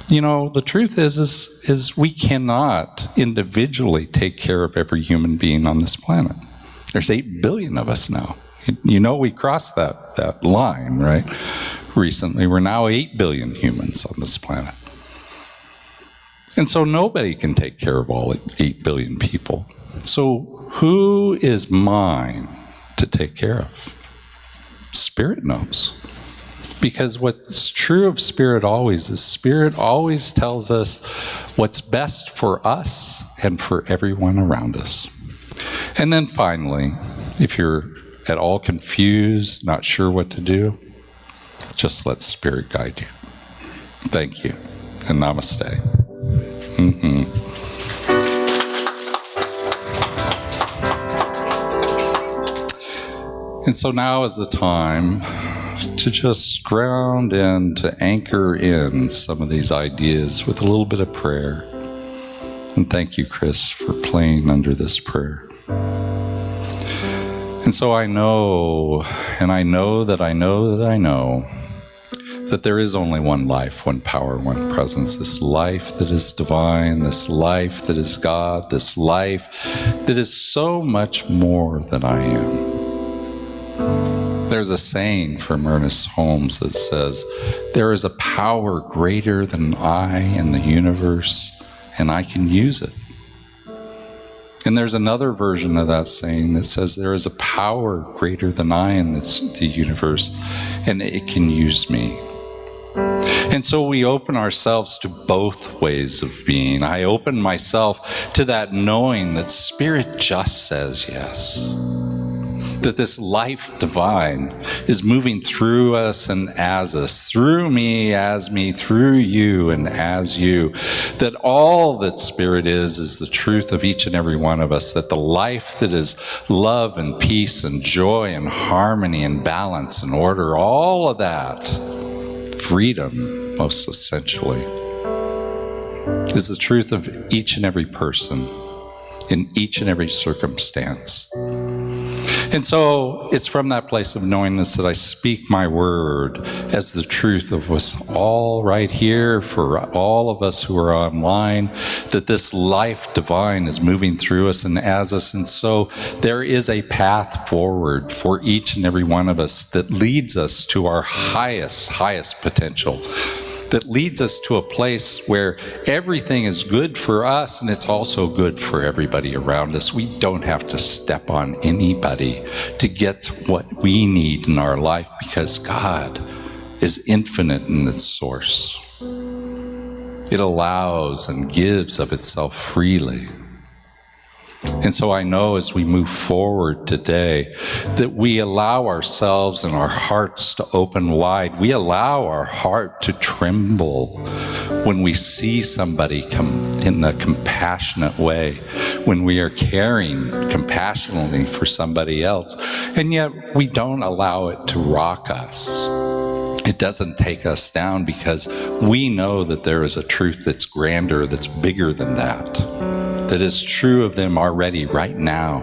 You know, the truth is we cannot individually take care of every human being on this planet. There's 8 billion of us now. You know, we crossed that line, right? Recently, we're now 8 billion humans on this planet. And so nobody can take care of all 8 billion people. So who is mine to take care of? Spirit knows. Because what's true of Spirit always is Spirit always tells us what's best for us and for everyone around us. And then finally, if you're at all confused, not sure what to do, just let Spirit guide you. Thank you, and namaste. And so now is the time to just ground in, to anchor in some of these ideas with a little bit of prayer. And thank you, Chris, for playing under this prayer. And so I know, and I know that I know that I know that there is only one life, one power, one presence, this life that is divine, this life that is God, this life that is so much more than I am. There's a saying from Ernest Holmes that says, there is a power greater than I in the universe, and I can use it. And there's another version of that saying that says, there is a power greater than I in the universe, and it can use me. And so we open ourselves to both ways of being. I open myself to that knowing that Spirit just says yes. that this life divine is moving through us and as us, through me, as me, through you and as you, that all that Spirit is the truth of each and every one of us, that the life that is love and peace and joy and harmony and balance and order, all of that, freedom most essentially, is the truth of each and every person in each and every circumstance. And so it's from that place of knowingness that I speak my word as the truth of us all right here, for all of us who are online, that this life divine is moving through us and as us. And so there is a path forward for each and every one of us that leads us to our highest potential, that leads us to a place where everything is good for us and it's also good for everybody around us. We don't have to step on anybody to get what we need in our life, because God is infinite in its source. It allows and gives of itself freely. And so I know as we move forward today that we allow ourselves and our hearts to open wide. We allow our heart to tremble when we see somebody come in a compassionate way, when we are caring compassionately for somebody else, and yet we don't allow it to rock us. It doesn't take us down, because we know that there is a truth that's grander, that's bigger than that is true of them already right now.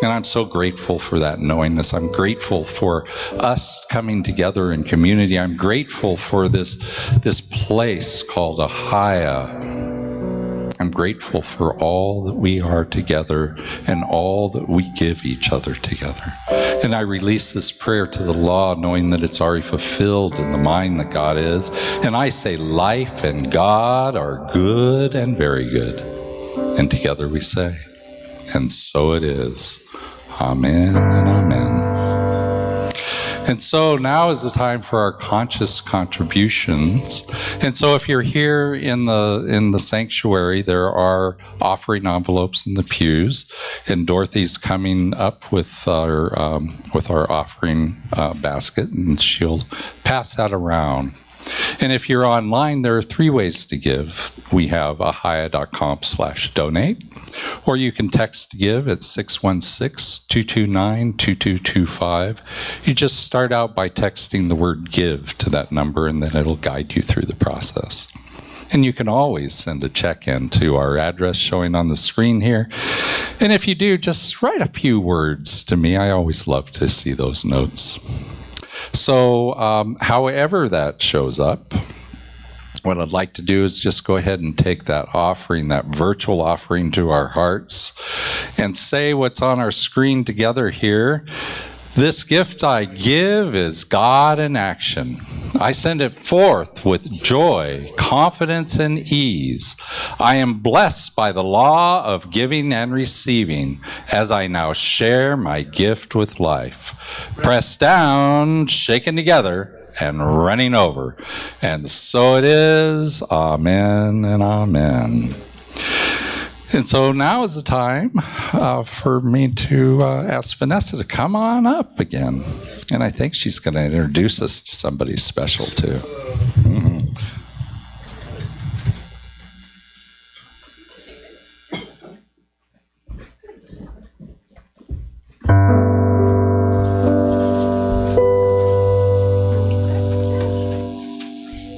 And I'm so grateful for that knowingness. I'm grateful for us coming together in community. I'm grateful for this place called Ahiah. I'm grateful for all that we are together and all that we give each other together. And I release this prayer to the law, knowing that it's already fulfilled in the mind that God is. And I say life and God are good and very good. And together we say, and so it is. Amen and amen. And so now is the time for our conscious contributions. And so if you're here in the sanctuary, there are offering envelopes in the pews, and Dorothy's coming up with our offering basket, and she'll pass that around. And if you're online, there are 3 ways to give. We have ahiah.com/donate, or you can text to give at 616-229-2225. You just start out by texting the word give to that number, and then it'll guide you through the process. And you can always send a check in to our address showing on the screen here. And if you do, just write a few words to me. I always love to see those notes. So however that shows up, what I'd like to do is just go ahead and take that offering, that virtual offering, to our hearts and say what's on our screen together here. This gift I give is God in action. I send it forth with joy, confidence, and ease. I am blessed by the law of giving and receiving as I now share my gift with life. Pressed down, shaken together, and running over. And so it is. Amen and amen. And so now is the time for me to ask Vanessa to come on up again. And I think she's going to introduce us to somebody special, too. Mm-hmm.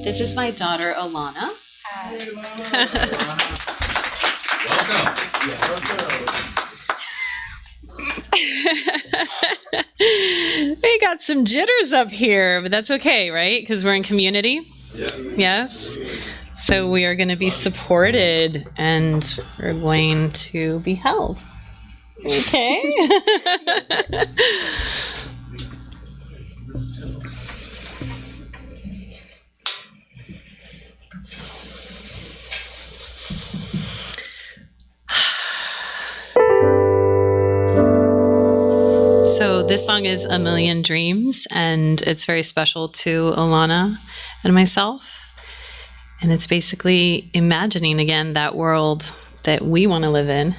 This is my daughter, Alana. We got some jitters up here, but that's okay, right? Because we're in community. Yes. So we are going to be supported, and we're going to be held. Okay. So this song is A Million Dreams, and it's very special to Alana and myself. And it's basically imagining again that world that we want to live in,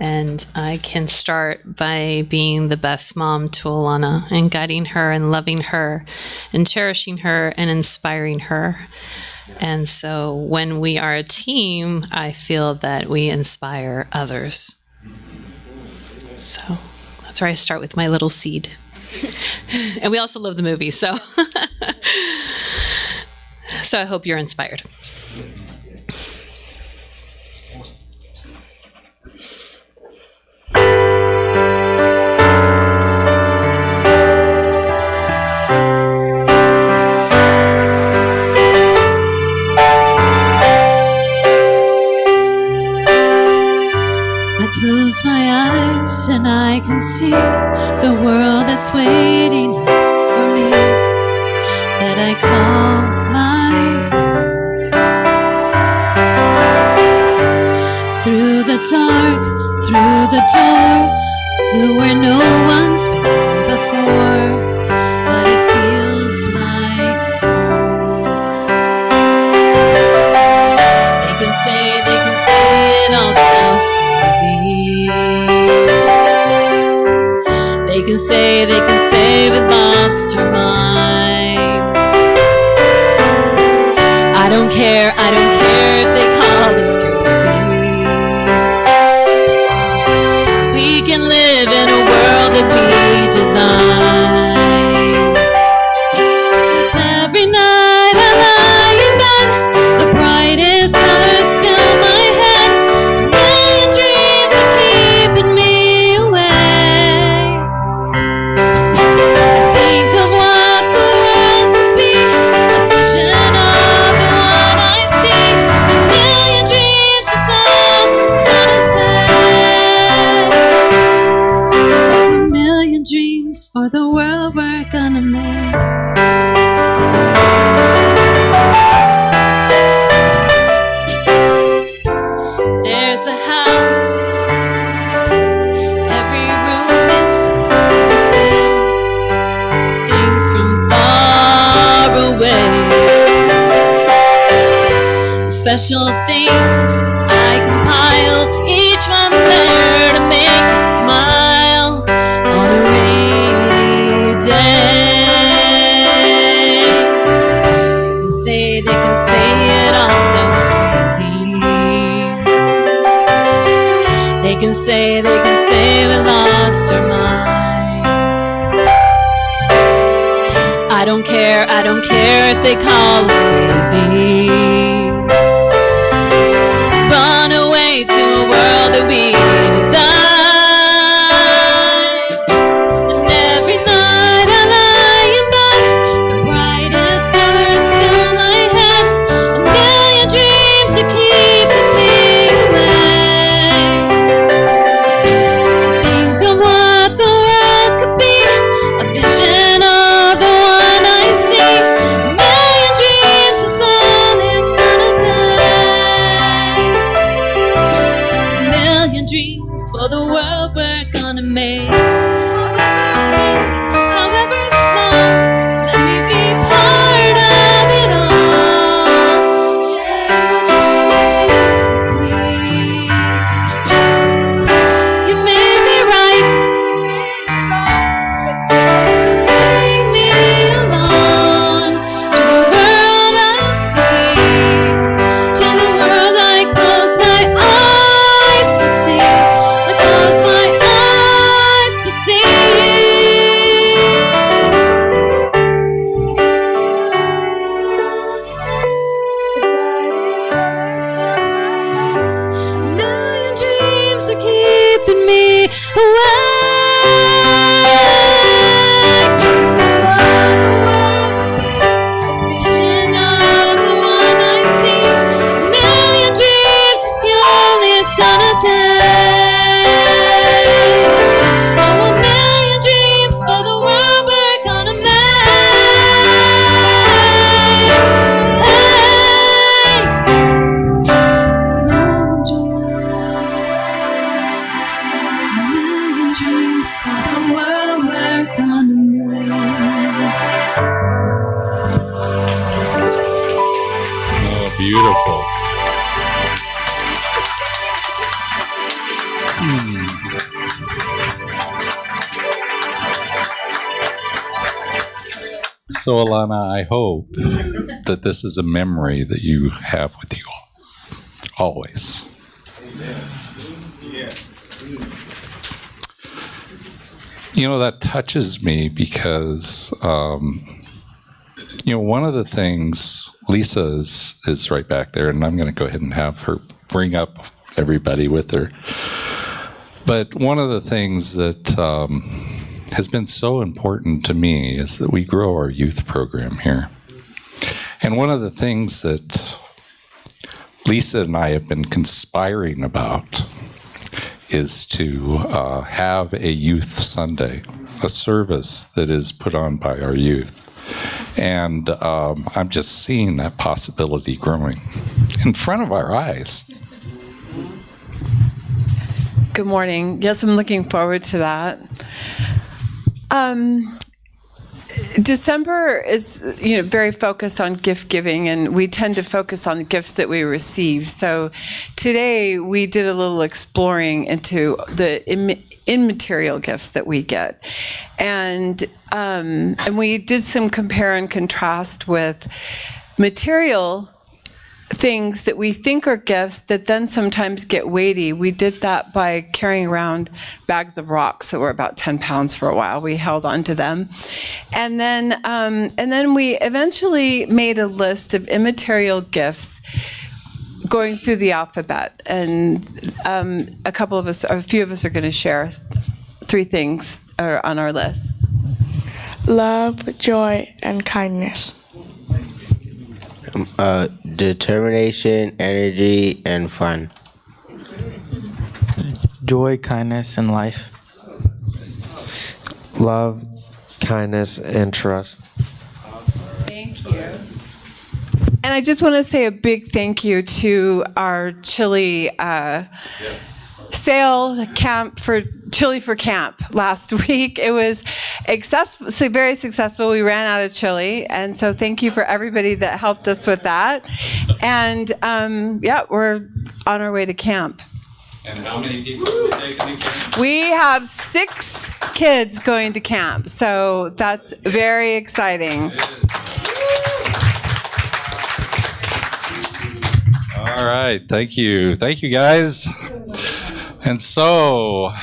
And I can start by being the best mom to Alana and guiding her and loving her and cherishing her and inspiring her. And so when we are a team, I feel that we inspire others. So that's where I start with my little seed. And we also love the movie, so so I hope you're inspired. Close my eyes and I can see the world that's waiting for me, that I call my own. Through the dark, through the door, to where no one's been before, but it feels like home. They can say it all sounds crazy. They can say we lost our minds. I don't care if they call us crazy. We can live in a world that we design. 'Cause every night I lie in bed, the brightest colors fill my head. A million dreams are keeping me awake. Think of what the world could be, a vision of the one I see. A million dreams is all it's gonna take. A million dreams for the world we're gonna make. There's a house, every room inside is filled, things from far away. Special things I compile, each one there to make you smile on a rainy day. They can say it all sounds crazy. They can say we lost our minds. I don't care if they call us crazy. Run away to a world that we design. And every night I lie in bed, the brightest colors fill my head. A million dreams are keeping me awake. Think of what the world could be, a vision of the one I see. A million dreams is all it's gonna take. A million dreams for the So, Alana, I hope that this is a memory that you have with you always. You know, that touches me because, one of the things, Lisa is right back there, and I'm going to go ahead and have her bring up everybody with her. But one of the things that has been so important to me is that we grow our youth program here. And one of the things that Lisa and I have been conspiring about is to have a youth Sunday, a service that is put on by our youth. And I'm just seeing that possibility growing in front of our eyes. Good morning. Yes, I'm looking forward to that. December is, very focused on gift giving, and we tend to focus on the gifts that we receive. So today we did a little exploring into the immaterial gifts that we get, and we did some compare and contrast with material things that we think are gifts that then sometimes get weighty. We did that by carrying around bags of rocks that were about 10 pounds for a while. We held on to them. And then we eventually made a list of immaterial gifts going through the alphabet. And a few of us are going to share 3 things are on our list. Love, joy, and kindness. Determination, energy, and fun. Joy, kindness, and life. Love, kindness, and trust. Thank you. And I just want to say a big thank you to our chili sale camp for Chili for Camp last week. It was very successful. We ran out of chili, and so thank you for everybody that helped us with that. And we're on our way to camp. And how many people are we taking to camp? We have 6 kids going to camp, so that's very exciting. All right, thank you, guys. And so,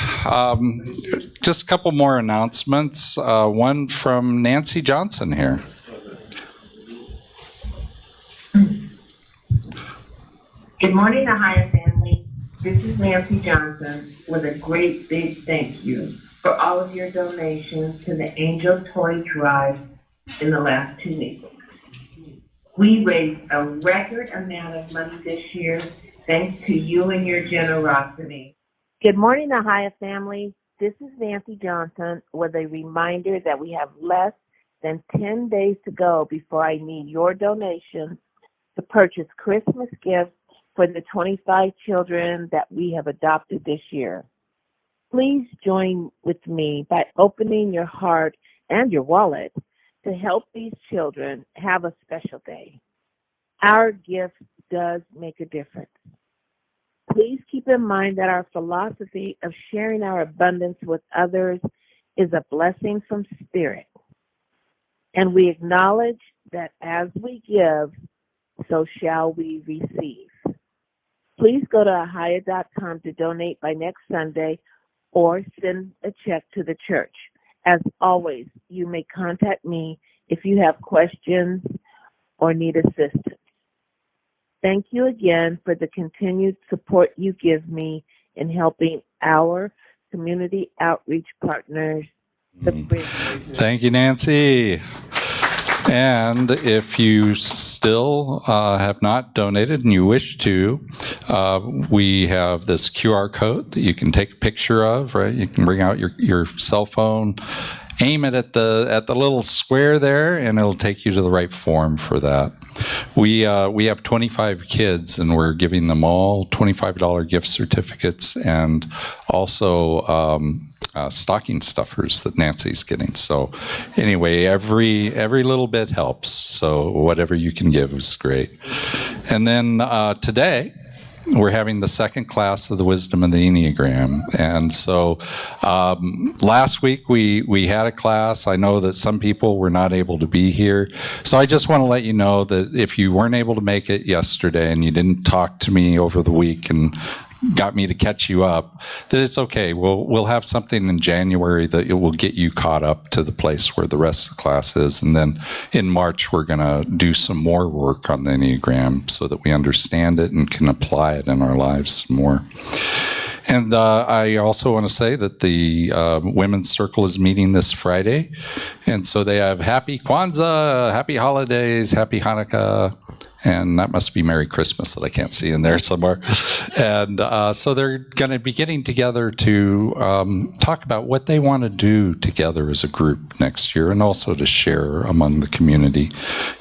just a couple more announcements. One from Nancy Johnson here. Good morning, Ahiah family. This is Nancy Johnson with a great big thank you for all of your donations to the Angel Toy Drive in the last 2 weeks. We raised a record amount of money this year thanks to you and your generosity. Good morning, Ahiah family. This is Nancy Johnson with a reminder that we have less than 10 days to go before I need your donations to purchase Christmas gifts for the 25 children that we have adopted this year. Please join with me by opening your heart and your wallet to help these children have a special day. Our gift does make a difference. Please keep in mind that our philosophy of sharing our abundance with others is a blessing from Spirit. And we acknowledge that as we give, so shall we receive. Please go to ahiah.com to donate by next Sunday or send a check to the church. As always, you may contact me if you have questions or need assistance. Thank you again for the continued support you give me in helping our community outreach partners. Thank you, Nancy. And if you still have not donated and you wish to, we have this QR code that you can take a picture of, right? You can bring out your cell phone, aim it at the little square there, and it'll take you to the right form for that. We have 25 kids, and we're giving them all $25 gift certificates and also stocking stuffers that Nancy's getting. So anyway, every little bit helps. So whatever you can give is great. And then today, we're having the second class of the Wisdom of the Enneagram. And so last week we had a class. I know that some people were not able to be here. So I just want to let you know that if you weren't able to make it yesterday and you didn't talk to me over the week and got me to catch you up, that it's okay. We'll have something in January that it will get you caught up to the place where the rest of the class is. And then in March, we're going to do some more work on the Enneagram so that we understand it and can apply it in our lives more. And I also want to say that the Women's Circle is meeting this Friday. And so they have Happy Kwanzaa, Happy Holidays, Happy Hanukkah, and that must be Merry Christmas that I can't see in there somewhere. And so they're going to be getting together to talk about what they want to do together as a group next year, and also to share among the community,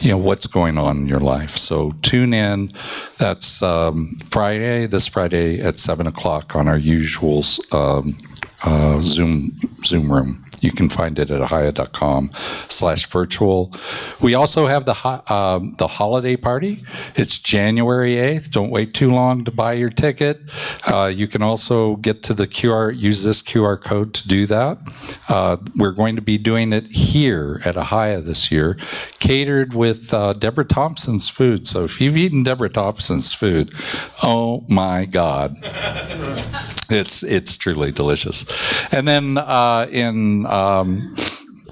what's going on in your life. So tune in. That's this Friday at 7 o'clock on our usual Zoom room. You can find it at ahiah.com/virtual. We also have the holiday party. It's January 8th. Don't wait too long to buy your ticket. You can also get to use this QR code to do that. We're going to be doing it here at Ahiah this year, catered with Deborah Thompson's food. So if you've eaten Deborah Thompson's food, oh my God. It's truly delicious. And then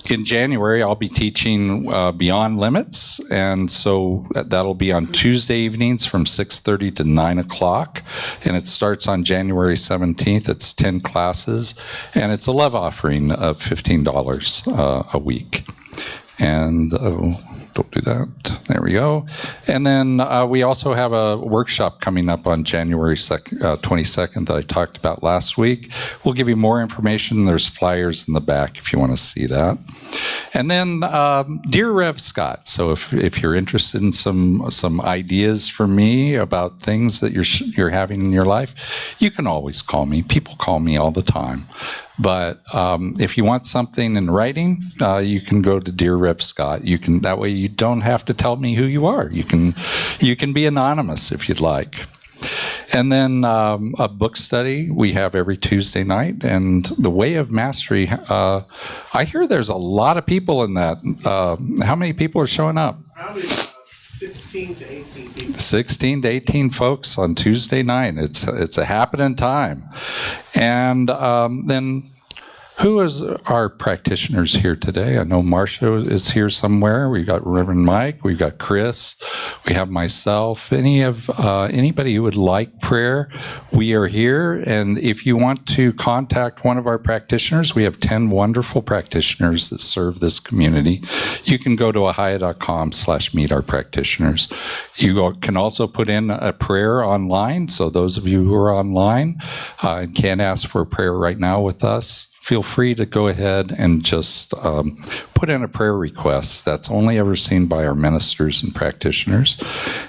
in January, I'll be teaching Beyond Limits, and so that'll be on Tuesday evenings from 6:30 to 9 o'clock, and it starts on January 17th. It's 10 classes, and it's a love offering of $15 a week. And don't do that. There we go. And then we also have a workshop coming up on January 22nd that I talked about last week. We'll give you more information. There's flyers in the back if you want to see that. And then Dear Rev Scott. So if you're interested in some ideas for me about things that you're having in your life, you can always call me. People call me all the time. But if you want something in writing, you can go to Dear Rev Scott. That way you don't have to tell me who you are. You can be anonymous if you'd like. And then a book study we have every Tuesday night, and The Way of Mastery. I hear there's a lot of people in that. How many people are showing up? Probably 16 to 18 people. 16 to 18 folks on Tuesday night. It's a happening time. And then who is our practitioners here today? I know Marcia is here somewhere. We've got Reverend Mike. We've got Chris. We have myself. Anybody who would like prayer, we are here. And if you want to contact one of our practitioners, we have 10 wonderful practitioners that serve this community. You can go to ahiah.com/meetourpractitioners. You can also put in a prayer online. So those of you who are online and can't ask for a prayer right now with us, feel free to go ahead and just put in a prayer request. That's only ever seen by our ministers and practitioners.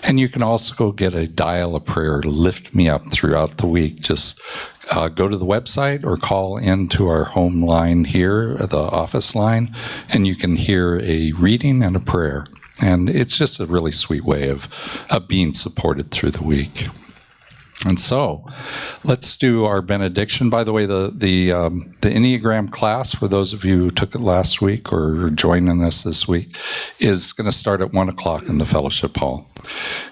And you can also go get a dial a prayer to lift me up throughout the week. Just go to the website or call into our home line here, the office line, and you can hear a reading and a prayer. And it's just a really sweet way of being supported through the week. And so, let's do our benediction. By the way, the Enneagram class, for those of you who took it last week or are joining us this week, is going to start at 1 o'clock in the fellowship hall.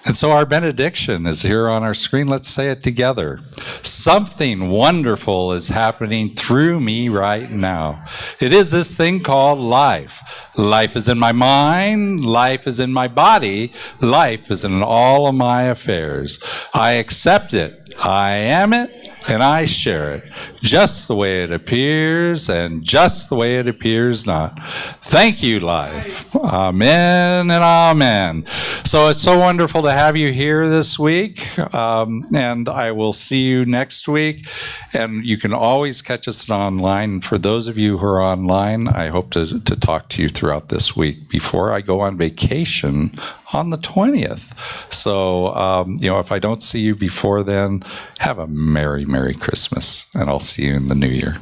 And so our benediction is here on our screen. Let's say it together. Something wonderful is happening through me right now. It is this thing called life. Life is in my mind. Life is in my body. Life is in all of my affairs. I accept it. I am it. And I share it just the way it appears and just the way it appears not. Thank you, life. Amen and amen. So it's so wonderful to have you here this week. And I will see you next week. And you can always catch us online. For those of you who are online, I hope to talk to you throughout this week before I go on vacation on the 20th. So, if I don't see you before then, have a Merry Christmas, and I'll see you in the new year.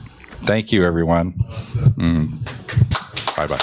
Thank you, everyone. Bye-bye.